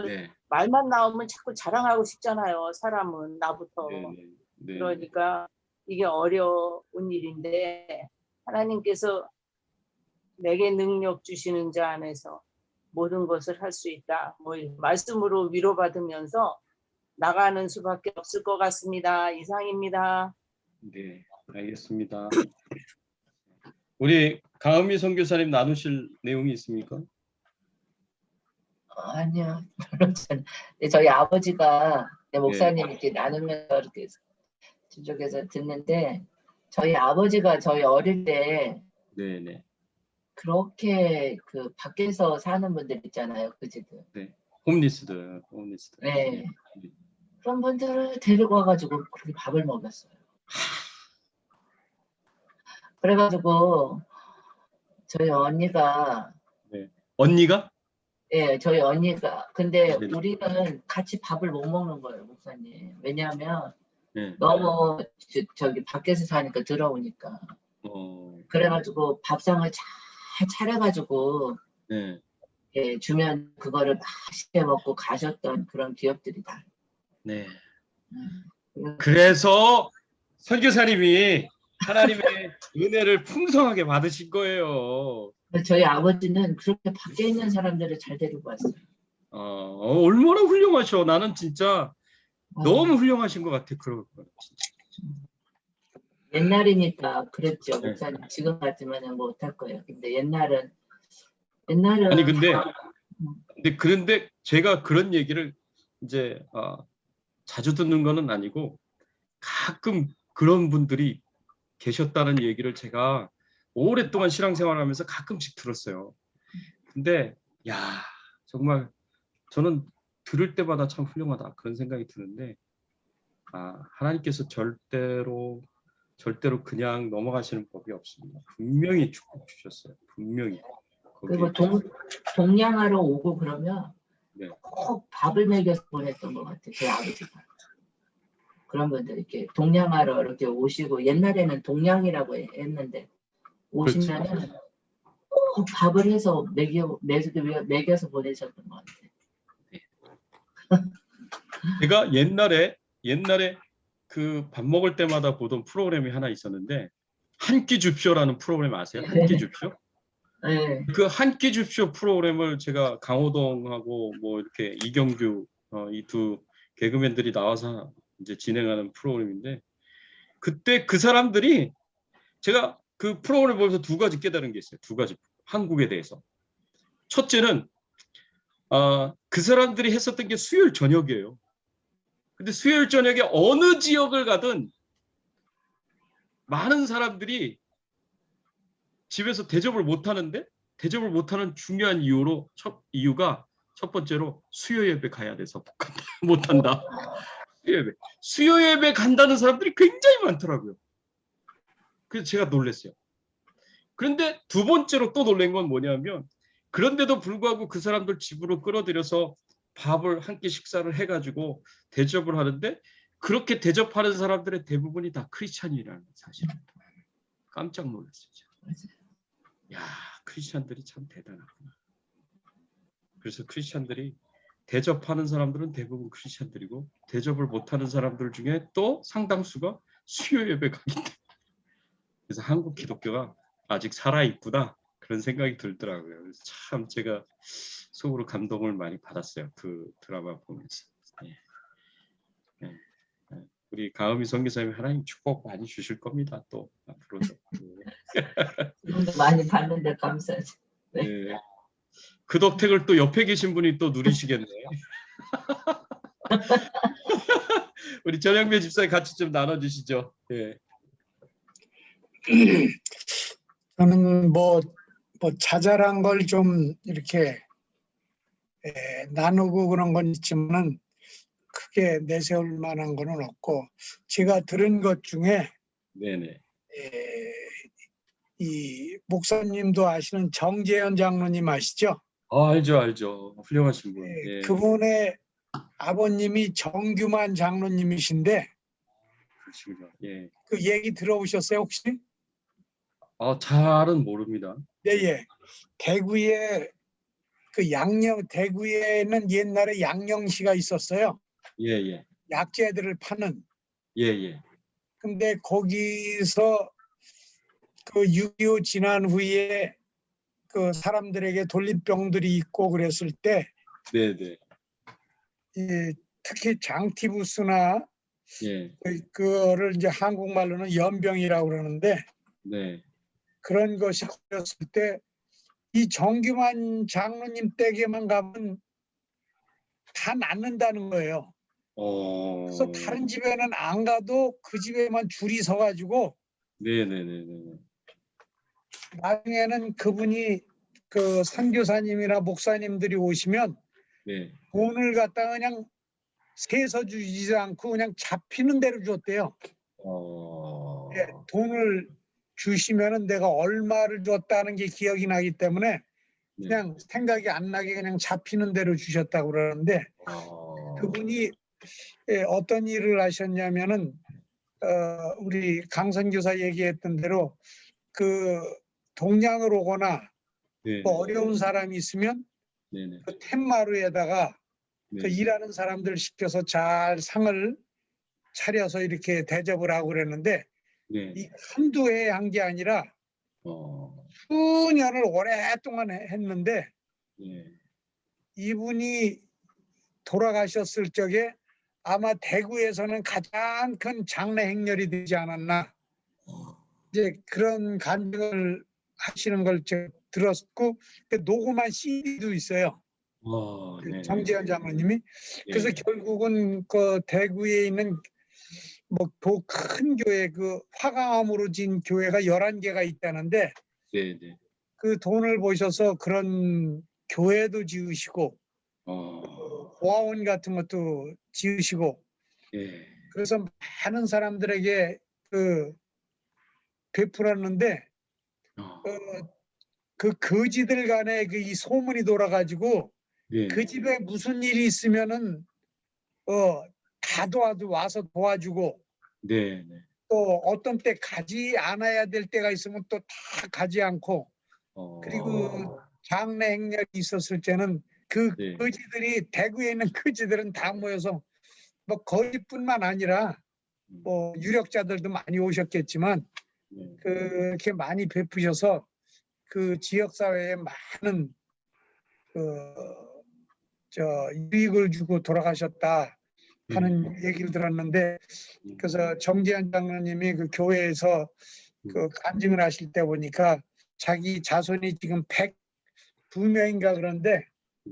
[SPEAKER 2] 네.
[SPEAKER 1] 말만 나오면 자꾸 자랑하고 싶잖아요. 사람은 나부터.
[SPEAKER 2] 네.
[SPEAKER 1] 그러니까 이게 어려운 일인데 하나님께서 내게 능력 주시는 자 안에서 모든 것을 할 수 있다. 뭐 이런 말씀으로 위로받으면서 나가는 수밖에 없을 것 같습니다. 이상입니다.
[SPEAKER 2] 네, 알겠습니다. 우리 가은미 선교사님 나누실 내용이 있습니까?
[SPEAKER 3] 아니요. 그렇잖아요. 저희 아버지가 목사님 이렇게 나누면서 이렇게 저쪽에서 듣는데 저희 아버지가 저희 어릴 때
[SPEAKER 2] 네네.
[SPEAKER 3] 그렇게 그 밖에서 사는 분들 있잖아요. 그지들.
[SPEAKER 2] 홈리스들.
[SPEAKER 3] 네. 그런 분들을 데리고 와가지고 그렇게 밥을 먹였어요. 그래가지고 저희 언니가
[SPEAKER 2] 언니가?
[SPEAKER 3] 예, 저희 언니가 근데
[SPEAKER 2] 네.
[SPEAKER 3] 우리는 같이 밥을 못 먹는 거예요, 목사님. 왜냐하면
[SPEAKER 2] 네.
[SPEAKER 3] 너무 저기 밖에서 사니까 더러우니까. 그래가지고 밥상을 잘 차려가지고
[SPEAKER 2] 네.
[SPEAKER 3] 예, 주면 그거를 맛있게 먹고 가셨던 그런 기억들이다.
[SPEAKER 2] 네. 그래서 선교사님이 하나님의 은혜를 풍성하게 받으신 거예요.
[SPEAKER 3] 저희 아버지는 그렇게 밖에 있는 사람들을 잘 데리고 왔어요.
[SPEAKER 2] 얼마나 훌륭하셔. 나는 진짜 너무 훌륭하신 것 같아. 그런 거.
[SPEAKER 3] 옛날이니까 그랬죠, 목사님.
[SPEAKER 2] 네.
[SPEAKER 3] 지금 같으면 못할 거예요. 근데 옛날은
[SPEAKER 2] 아니 그런데 제가 그런 얘기를 이제 자주 듣는 거는 아니고 가끔 그런 분들이 계셨다는 얘기를 제가 오랫동안 신앙생활하면서 가끔씩 들었어요. 근데 야 정말 저는 들을 때마다 참 훌륭하다 그런 생각이 드는데 하나님께서 절대로 그냥 넘어가시는 법이 없습니다. 분명히 축복 주셨어요. 분명히.
[SPEAKER 3] 그리고 동양하러 오고 그러면
[SPEAKER 2] 네.
[SPEAKER 3] 꼭 밥을 먹여서 보냈던 것 같아요. 제 아버지가. 그런 분들 이렇게 동양하러 이렇게 오시고 옛날에는 동양이라고 했는데 오시면은 꼭 밥을 해서 먹여서 보내셨던 것 같아요.
[SPEAKER 2] 제가 옛날에 그 밥 먹을 때마다 보던 프로그램이 하나 있었는데 한 끼 줍쇼라는 프로그램 아세요? 한 끼 줍쇼?
[SPEAKER 3] 네.
[SPEAKER 2] 그 한 끼 줍쇼 프로그램을 제가 강호동하고 뭐 이렇게 이경규 이 두 개그맨들이 나와서 이제 진행하는 프로그램인데 그때 그 사람들이 제가 그 프로그램을 보면서 두 가지 깨달은 게 있어요. 두 가지 한국에 대해서. 첫째는 그 사람들이 했었던 게 수요일 저녁이에요. 근데 수요일 저녁에 어느 지역을 가든 많은 사람들이 집에서 대접을 못 하는데 대접을 못하는 중요한 이유가 첫 번째로 수요 예배 가야 돼서 못 한다. 수요 예배 간다는 사람들이 굉장히 많더라고요. 그래서 제가 놀랐어요. 그런데 두 번째로 또 놀란 건 뭐냐면 그런데도 불구하고 그 사람들 집으로 끌어들여서 밥을 한 끼 식사를 해가지고 대접을 하는데 그렇게 대접하는 사람들의 대부분이 다 크리스찬이라는 사실을 깜짝 놀랐어요. 야, 크리스찬들이 참 대단하구나. 그래서 크리스찬들이 대접하는 사람들은 대부분 크리스찬들이고 대접을 못하는 사람들 중에 또 상당수가 수요 예배 가기 때문에 그래서 한국 기독교가 아직 살아있구나 그런 생각이 들더라고요. 그래서 참 제가 속으로 감동을 많이 받았어요. 그 드라마 보면서. 우리 가은미 선교사님 하나님 축복 많이 주실 겁니다. 또 앞으로도.
[SPEAKER 3] 지금도 많이 봤는데 감사하지. 네.
[SPEAKER 2] 네. 그 덕택을 또 옆에 계신 분이 또 누리시겠네. 우리 전영배 집사님 같이 좀 나눠주시죠. 네.
[SPEAKER 6] 저는 뭐 자잘한 걸 좀 이렇게 나누고 그런 건 있지만은 크게 내세울 만한 거는 없고 제가 들은 것 중에
[SPEAKER 2] 네네.
[SPEAKER 6] 이 목사님도 아시는 정재현 장로님 아시죠?
[SPEAKER 2] 알죠. 훌륭하신 분. 예.
[SPEAKER 6] 그분의 아버님이 정규만 장로님이신데
[SPEAKER 2] 그렇습니다. 예.
[SPEAKER 6] 그 얘기 들어보셨어요 혹시?
[SPEAKER 2] 잘은 모릅니다.
[SPEAKER 6] 예. 대구에 대구에는 옛날에 양령시가 있었어요.
[SPEAKER 2] 예.
[SPEAKER 6] 약재들을 파는.
[SPEAKER 2] 예.
[SPEAKER 6] 근데 거기서 그 6.25 지난 후에 그 사람들에게 돌림병들이 있고 그랬을 때
[SPEAKER 2] 네네.
[SPEAKER 6] 특히 장티부스나
[SPEAKER 2] 예.
[SPEAKER 6] 그거를 이제 한국말로는 연병이라고 그러는데
[SPEAKER 2] 네.
[SPEAKER 6] 그런 것이 걸렸을 때 이 정규만 장로님 댁에만 가면 다 낫는다는 거예요. 그래서 다른 집에는 안 가도 그 집에만 줄이 서가지고
[SPEAKER 2] 네네네네.
[SPEAKER 6] 나중에는 그분이 그 선교사님이나 목사님들이 오시면
[SPEAKER 2] 네.
[SPEAKER 6] 돈을 갖다가 그냥 세서 주지 않고 그냥 잡히는 대로 줬대요. 예, 돈을 주시면은 내가 얼마를 줬다는 게 기억이 나기 때문에
[SPEAKER 2] 네.
[SPEAKER 6] 그냥 생각이 안 나게 그냥 잡히는 대로 주셨다고 그러는데 그분이 어떤 일을 하셨냐면은 우리 강선교사 얘기했던 대로 그 동양을 오거나
[SPEAKER 2] 네.
[SPEAKER 6] 또 어려운 사람이 있으면
[SPEAKER 2] 네네.
[SPEAKER 6] 그 텐마루에다가 그
[SPEAKER 2] 네.
[SPEAKER 6] 일하는 사람들 시켜서 잘 상을 차려서 이렇게 대접을 하고 그랬는데
[SPEAKER 2] 네.
[SPEAKER 6] 이 한두 해 한 게 아니라 수년을 오랫동안 했는데
[SPEAKER 2] 네.
[SPEAKER 6] 이분이 돌아가셨을 적에 아마 대구에서는 가장 큰 장례 행렬이 되지 않았나 이제 그런 간증을 하시는 걸 제가 들었고 그 녹음한 CD도 있어요.
[SPEAKER 2] 네.
[SPEAKER 6] 정재현 장로님이. 그래서
[SPEAKER 2] 예.
[SPEAKER 6] 결국은 그 대구에 있는 뭐 큰 교회 그 화강암으로 진 교회가 11개가 있다는데
[SPEAKER 2] 네네.
[SPEAKER 6] 그 돈을 보셔서 그런 교회도 지으시고 고아원 같은 것도 지으시고
[SPEAKER 2] 예.
[SPEAKER 6] 그래서 많은 사람들에게 그 베풀었는데 그 거지들 간에 그 이 소문이 돌아가지고
[SPEAKER 2] 네.
[SPEAKER 6] 그 집에 무슨 일이 있으면은 다 와서 도와주고
[SPEAKER 2] 네.
[SPEAKER 6] 또 어떤 때 가지 않아야 될 때가 있으면 또 다 가지 않고 그리고 장례 행렬이 있었을 때는 그
[SPEAKER 2] 네.
[SPEAKER 6] 거지들이 대구에 있는 거지들은 다 모여서 뭐 거지뿐만 아니라 뭐 유력자들도 많이 오셨겠지만 그렇게 많이 베푸셔서 그 지역 사회에 많은 유익을 주고 돌아가셨다 하는 얘기를 들었는데 그래서 정재현 장로님이 그 교회에서 그 간증을 하실 때 보니까 자기 자손이 지금 102명인가 그런데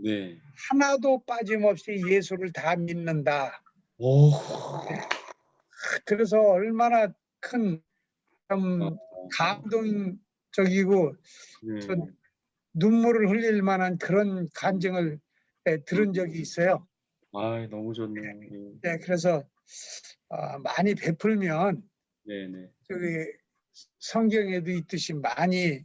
[SPEAKER 2] 네.
[SPEAKER 6] 하나도 빠짐없이 예수를 다 믿는다. 그래서 얼마나 큰 감동적이고 좀 눈물을 흘릴 만한 그런 간증을 들은 적이 있어요.
[SPEAKER 2] 너무 좋네요.
[SPEAKER 6] 네, 그래서 많이 베풀면
[SPEAKER 2] 네네.
[SPEAKER 6] 저기 성경에도 있듯이 많이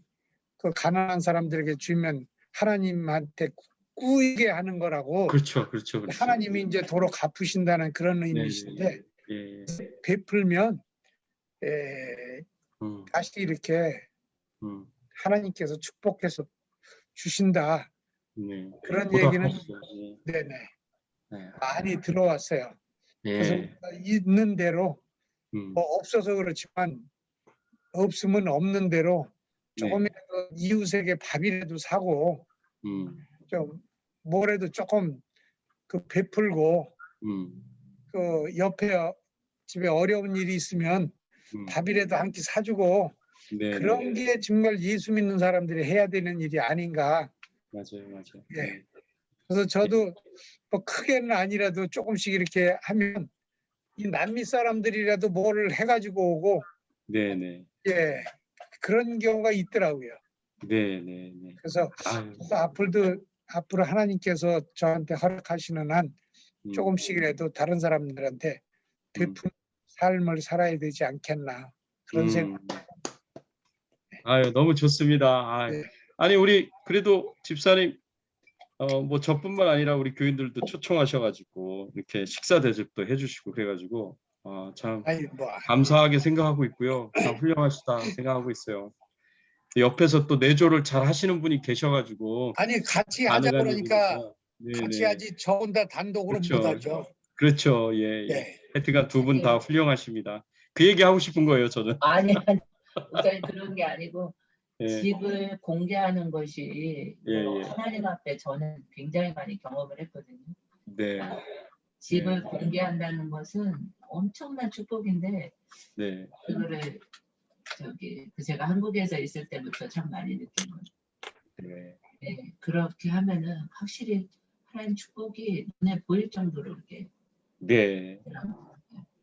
[SPEAKER 6] 그 가난한 사람들에게 주면 하나님한테 꾸이게 하는 거라고
[SPEAKER 2] 그렇죠.
[SPEAKER 6] 하나님이 이제 도로 갚으신다는 그런 의미이신데
[SPEAKER 2] 예.
[SPEAKER 6] 베풀면
[SPEAKER 2] 음.
[SPEAKER 6] 다시 이렇게 하나님께서 축복해서 주신다.
[SPEAKER 2] 네.
[SPEAKER 6] 그런 얘기는 네네 많이 들어왔어요. 그래서 우리가 있는 대로 뭐 없어서 그렇지만 없으면 없는 대로 조금이라도 이웃에게 밥이라도 사고 좀 뭐라도 조금 그 베풀고 그 옆에 집에 어려운 일이 있으면 밥이라도 한 끼 사주고 그런 게 정말 예수 믿는 사람들이 해야 되는 일이 아닌가.
[SPEAKER 2] 맞아요.
[SPEAKER 6] 예. 그래서 저도 뭐 크게는 아니라도 조금씩 이렇게 하면 이 남미 사람들이라도 뭐를 해가지고 오고
[SPEAKER 2] 네네.
[SPEAKER 6] 예 그런 경우가 있더라고요.
[SPEAKER 2] 네네.
[SPEAKER 6] 그래서 앞으로 하나님께서 저한테 허락하시는 한 조금씩이라도 다른 사람들한테 베푼 삶을 살아야 되지 않겠나 그런 생각.
[SPEAKER 2] 너무 좋습니다.
[SPEAKER 6] 네.
[SPEAKER 2] 아니 우리 그래도 집사님 뭐 저뿐만 아니라 우리 교인들도 초청하셔가지고 이렇게 식사 대접도 해주시고 그래가지고 참 감사하게 생각하고 있고요. 참 훌륭하시다 생각하고 있어요. 옆에서 또 내조를 잘 하시는 분이 계셔가지고
[SPEAKER 6] 아니 같이 하자 그러니까
[SPEAKER 2] 네네.
[SPEAKER 6] 같이 하지 저 혼자 단독으로
[SPEAKER 2] 그렇죠.
[SPEAKER 6] 못하죠.
[SPEAKER 2] 그렇죠. 예.
[SPEAKER 6] 네.
[SPEAKER 2] 하여튼간 두 분 다 훌륭하십니다. 그 얘기 하고 싶은 거예요, 저는.
[SPEAKER 3] 아니 목사님 그런 게 아니고
[SPEAKER 2] 예.
[SPEAKER 3] 집을 공개하는 것이
[SPEAKER 2] 예, 예.
[SPEAKER 3] 하나님 앞에 저는 굉장히 많이 경험을 했거든요.
[SPEAKER 2] 네.
[SPEAKER 3] 집을 공개한다는 것은 엄청난 축복인데
[SPEAKER 2] 네.
[SPEAKER 3] 그거를 제가 한국에서 있을 때부터 참 많이 느낀 거예요.
[SPEAKER 2] 네.
[SPEAKER 3] 네, 그렇게 하면은 확실히 하나님 축복이 눈에 보일 정도로 이렇게.
[SPEAKER 2] 네.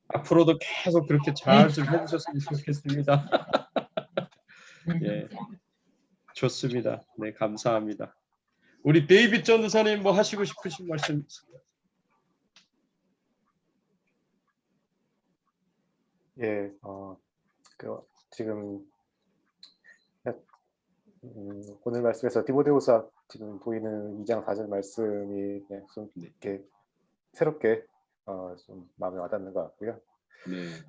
[SPEAKER 2] 앞으로도 계속 그렇게 잘 좀 해주셨으면 좋겠습니다. 예. 좋습니다. 네, 감사합니다. 우리 데이빗 전도사님 뭐 하시고 싶으신 말씀 있으세요?
[SPEAKER 4] 예, 지금 오늘 말씀에서 디모데후서 지금 보이는 2장 4절 말씀이 그냥 좀 이렇게 새롭게 좀 마음에 와닿는 것 같고요.
[SPEAKER 2] 네.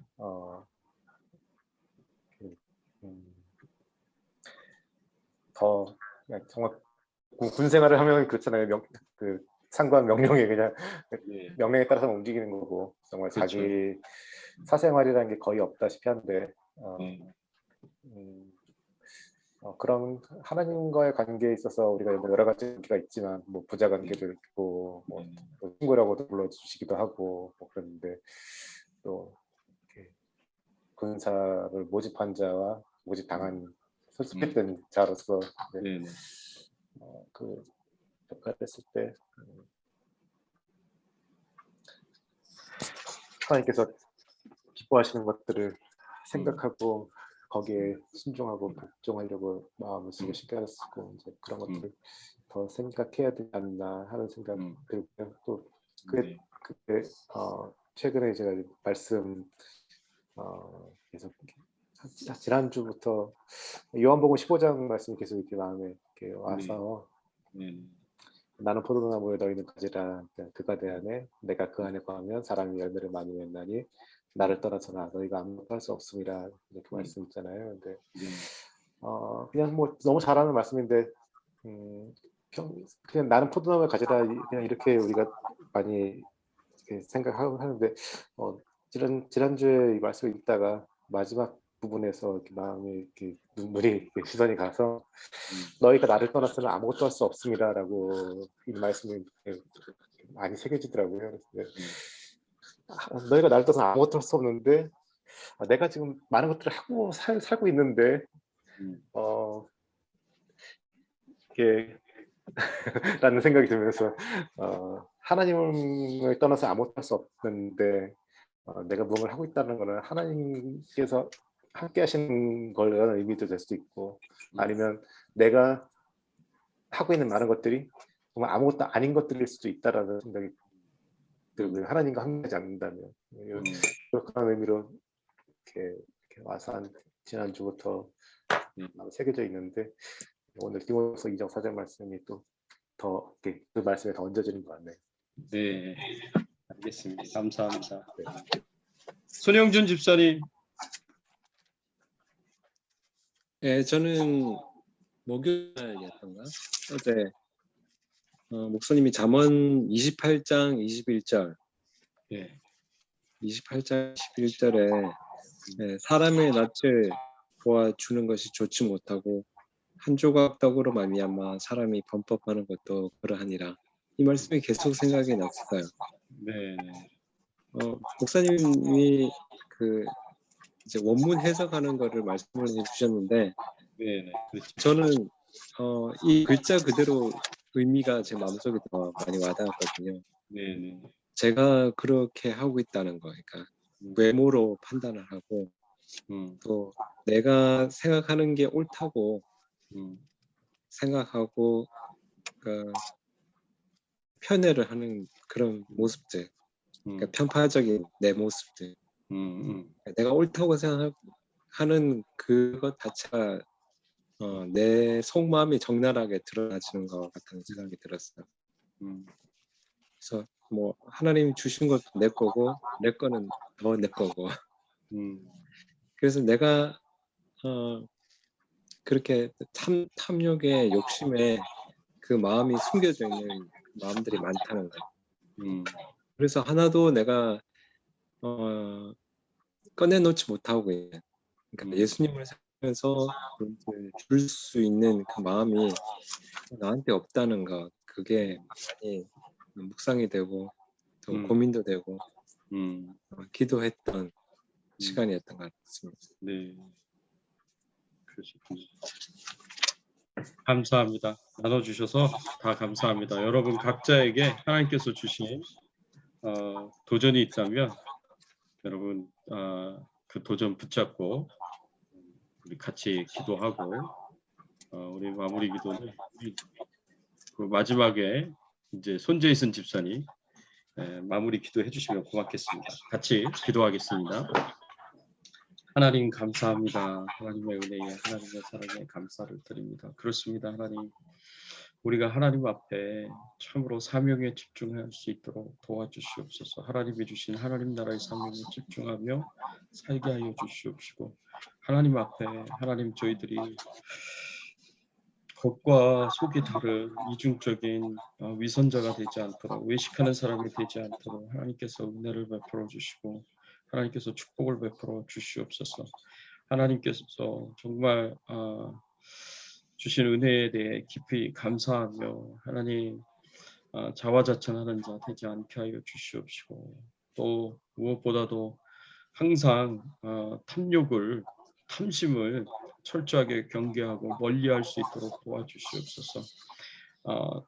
[SPEAKER 4] 더 그냥 정말 군 생활을 하면 그렇잖아요. 그 상관 명령에 그냥
[SPEAKER 2] 네.
[SPEAKER 4] 명령에 따라서 움직이는 거고 정말
[SPEAKER 2] 그렇죠.
[SPEAKER 4] 자기 사생활이라는 게 거의 없다시피 한데 그런 하나님과의 관계에 있어서 우리가 여러 가지 관계가 있지만 뭐 부자 관계도 있고 뭐 친구라고도 불러주시기도 하고 뭐 그런데 또 이렇게 군사를 모집한 자와 모집당한 소집했던 자로서 그 역할을 했을 때 하나님께서 기뻐하시는 것들을 생각하고 거기에 순종하고 복종하려고 마음을 쓰고 신경을 쓰고 이제 그런 것들을 더 생각해야 되지 않나 하는 생각 들고요. 또 그게 최근에 제가 말씀 계속 지난주부터 요한복음 15장 말씀이 계속 이렇게 마음에 이렇게 와서 나는 포도나무에 너희는 가지라. 그가 내 안에 내가 그 안에 거하면 사람이 열매를 많이 맺나니 나를 떠나서나 너희가 아무것도 할 수 없음이라 이렇게 말씀 있잖아요. 근데 그냥 뭐 너무 잘하는 말씀인데 그냥 나는 포도나무에 가지라 그냥 이렇게 우리가 많이 이렇게 생각하고 하는데 지난주에 이 말씀을 읽다가 마지막 부분에서 이렇게 마음이 이렇게 눈물이 이렇게 시선이 가서 너희가 나를 떠나서는 아무것도 할 수 없음이라라고 이 말씀이 많이 새겨지더라고요. 너희가 나를 떠나서 아무것도 할 수 없는데 내가 지금 많은 것들을 하고 살고 있는데 이게 라는 생각이 들면서 하나님을 떠나서 아무것도 할 수 없는데 내가 무엇을 하고 있다는 것은 하나님께서 함께 하시는 거라는 의미도 될 수도 있고 아니면 내가 하고 있는 많은 것들이 정말 아무것도 아닌 것들일 수도 있다라는 생각이 들고요. 하나님과 함께하지 않는다면 그런 의미로 이렇게 와서 한 지난주부터 새겨져 있는데 오늘 디모데후서 2장 4절 말씀이 또 더 그 말씀에 더 얹어지는 것 같네요.
[SPEAKER 2] 네, 알겠습니다. 감사합니다. 네. 손영준 집사님.
[SPEAKER 7] 네, 저는 목요일이었던가 어제 목사님이 잠언 28장 21절 28장 21절에 사람의 낯을 보아주는 것이 좋지 못하고 한 조각 떡으로 말미암아 사람이 범법하는 것도 그러하니라. 이 말씀이 계속 생각이 났어요.
[SPEAKER 2] 네.
[SPEAKER 7] 목사님이 그 이제 원문 해석하는 거를 말씀을 해주셨는데,
[SPEAKER 2] 그렇죠.
[SPEAKER 7] 저는 이 글자 그대로 의미가 제 마음속에 더 많이 와닿았거든요. 제가 그렇게 하고 있다는 거, 그러니까 외모로 판단을 하고 또 내가 생각하는 게 옳다고 생각하고 편애를 하는 그런 모습들, 그러니까 편파적인 내 모습들, 내가 옳다고 생각하는 그것 자체가 내 속마음이 적나라하게 드러나지는 것 같다는 생각이 들었어요. 그래서 뭐 하나님이 주신 것도 내 거고 내 거는 더 내 거고 그래서 내가 그렇게 탐욕에 욕심에 그 마음이 숨겨져 있는 마음들이 많다는 거예요. 그래서 하나도 내가 꺼내놓지 못하고 있는, 그러니까 예수님을 주면서 줄 수 있는 그 마음이 나한테 없다는 것, 그게 많이 묵상이 되고 또 고민도 되고 기도했던 시간이었던 것 같습니다.
[SPEAKER 2] 네, 그러시군요. 감사합니다. 나눠주셔서 다 감사합니다. 여러분 각자에게 하나님께서 주신 도전이 있다면 여러분 그 도전 붙잡고 우리 같이 기도하고 우리 마무리 기도는 그 마지막에 이제 손재선 집사님 마무리 기도해 주시면 고맙겠습니다. 같이 기도하겠습니다. 하나님 감사합니다. 하나님의 은혜에 하나님의 사랑에 감사를 드립니다. 그렇습니다. 하나님 우리가 하나님 앞에 참으로 사명에 집중할 수 있도록 도와주시옵소서. 하나님이 주신 하나님 나라의 사명에 집중하며 살게 하여 주시옵시고 하나님 앞에 하나님 저희들이 겉과 속이 다른 이중적인 위선자가 되지 않도록 외식하는 사람이 되지 않도록 하나님께서 은혜를 베풀어 주시고 하나님께서 축복을 베풀어 주시옵소서. 하나님께서 정말 주신 은혜에 대해 깊이 감사하며 하나님 자화자찬하는 자 되지 않게 하여 주시옵시고 또 무엇보다도 항상 탐심을 철저하게 경계하고 멀리할 수 있도록 도와주시옵소서.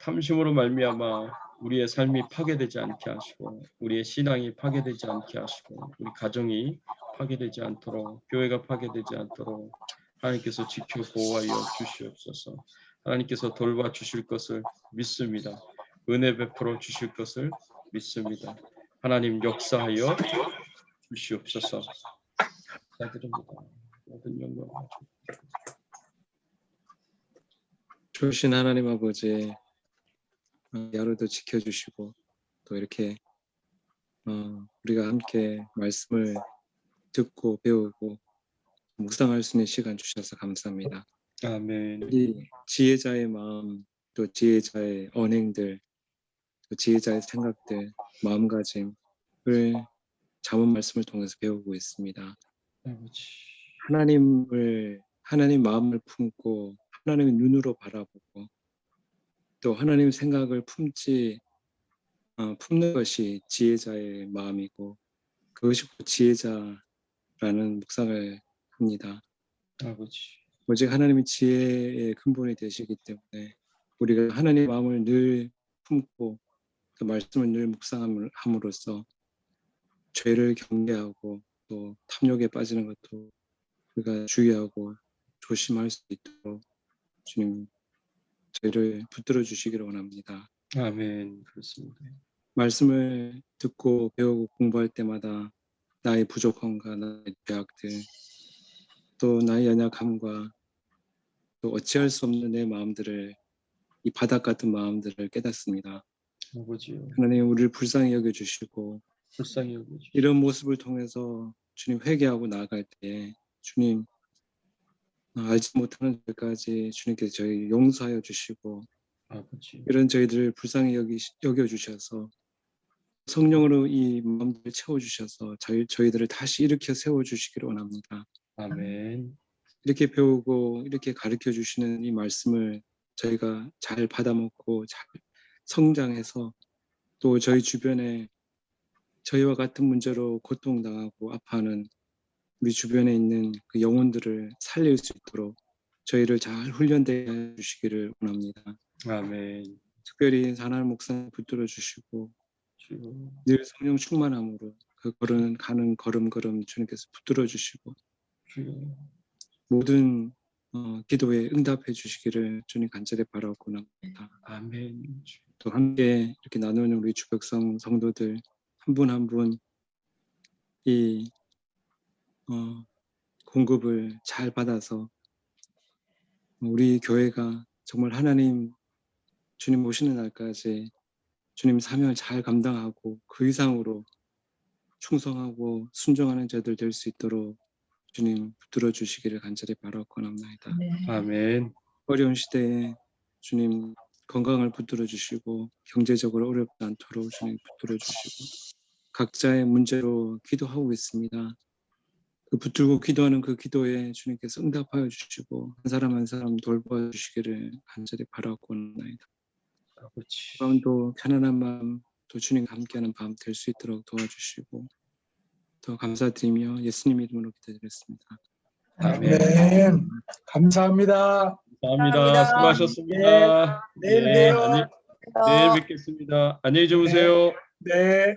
[SPEAKER 2] 탐심으로 말미암아 우리의 삶이 파괴되지 않게 하시고 우리의 신앙이 파괴되지 않게 하시고 우리 가정이 파괴되지 않도록 교회가 파괴되지 않도록 하나님께서 지켜 보호하여 주시옵소서. 하나님께서 돌봐 주실 것을 믿습니다. 은혜 베풀어 주실 것을 믿습니다. 하나님 역사하여 주시옵소서. 감사드립니다. 모든 영광
[SPEAKER 7] 주신 하나님 아버지, 하루도 지켜주시고 또 이렇게 우리가 함께 말씀을 듣고 배우고 묵상할 수 있는 시간 주셔서 감사합니다.
[SPEAKER 2] 아멘.
[SPEAKER 7] 우리 지혜자의 마음, 또 지혜자의 언행들, 또 지혜자의 생각들, 마음가짐을 잠언 말씀을 통해서 배우고 있습니다.
[SPEAKER 2] 아버지.
[SPEAKER 7] 하나님 마음을 품고 하나님의 눈으로 바라보고 또 하나님 생각을 품는 것이 지혜자의 마음이고 그것이 지혜자라는 묵상을 합니다.
[SPEAKER 2] 아버지.
[SPEAKER 7] 오직 하나님이 지혜의 근본이 되시기 때문에 우리가 하나님의 마음을 늘 품고 또 말씀을 늘 묵상함으로써 죄를 경계하고 또 탐욕에 빠지는 것도 우리가 주의하고 조심할 수 있도록 주님 저희를 붙들어 주시기를 원합니다.
[SPEAKER 2] 아멘. 그렇습니다.
[SPEAKER 7] 말씀을 듣고 배우고 공부할 때마다 나의 부족함과 나의 죄악들 또 나의 연약함과 또 어찌할 수 없는 내 마음들을 이 바닥 같은 마음들을 깨닫습니다.
[SPEAKER 2] 아버지요.
[SPEAKER 7] 하나님 우리를 불쌍히 여겨주시고
[SPEAKER 2] 불쌍히 여겨주시고
[SPEAKER 7] 이런 모습을 통해서 주님 회개하고 나아갈 때 주님 알지 못하는 죄까지 주님께서 저희 용서하여 주시고
[SPEAKER 2] 아버지.
[SPEAKER 7] 이런 저희들을 불쌍히 여겨주셔서 성령으로 이 마음들을 채워주셔서 저희들을 다시 일으켜 세워주시기를 원합니다.
[SPEAKER 2] 아멘.
[SPEAKER 7] 이렇게 배우고 이렇게 가르쳐 주시는 이 말씀을 저희가 잘 받아먹고 잘 성장해서 또 저희 주변에 저희와 같은 문제로 고통당하고 아파하는 우리 주변에 있는 그 영혼들을 살릴 수 있도록 저희를 잘 훈련되게 해주시기를 원합니다.
[SPEAKER 2] 아멘.
[SPEAKER 7] 특별히 하나님 목사님 붙들어 주시고
[SPEAKER 2] 주여.
[SPEAKER 7] 늘 성령 충만함으로 그 가는 걸음걸음 주님께서 붙들어 주시고
[SPEAKER 2] 주여.
[SPEAKER 7] 모든 기도에 응답해 주시기를 주님 간절히 바라고 합니다.
[SPEAKER 2] 아멘.
[SPEAKER 7] 또 함께 이렇게 나누는 우리 주백성 성도들 한 분 한 분 이 공급을 잘 받아서 우리 교회가 정말 하나님 주님 오시는 날까지 주님 사명을 잘 감당하고 그 이상으로 충성하고 순종하는 자들 될 수 있도록 주님 붙들어 주시기를 간절히 바라고 합니다.
[SPEAKER 2] 아멘.
[SPEAKER 7] 어려운 시대에 주님 건강을 붙들어 주시고 경제적으로 어렵지 않도록 주님 붙들어 주시고 각자의 문제로 기도하고 있습니다. 그 붙들고 기도하는 그 기도에 주님께서 응답하여 주시고 한 사람 돌봐 주시기를 간절히 바라고 나이다.
[SPEAKER 2] 아버지.
[SPEAKER 7] 마음도 편안한 마음 또 주님과 함께하는 밤 될 수 있도록 도와주시고 더 감사드리며 예수님 이름으로 기도드렸습니다.
[SPEAKER 2] 아멘.
[SPEAKER 6] 네. 감사합니다.
[SPEAKER 2] 감사합니다. 수고하셨습니다.
[SPEAKER 6] 내일
[SPEAKER 2] 예,
[SPEAKER 6] 봬요.
[SPEAKER 2] 내일 뵙겠습니다. 안녕히 주무세요.
[SPEAKER 6] 네.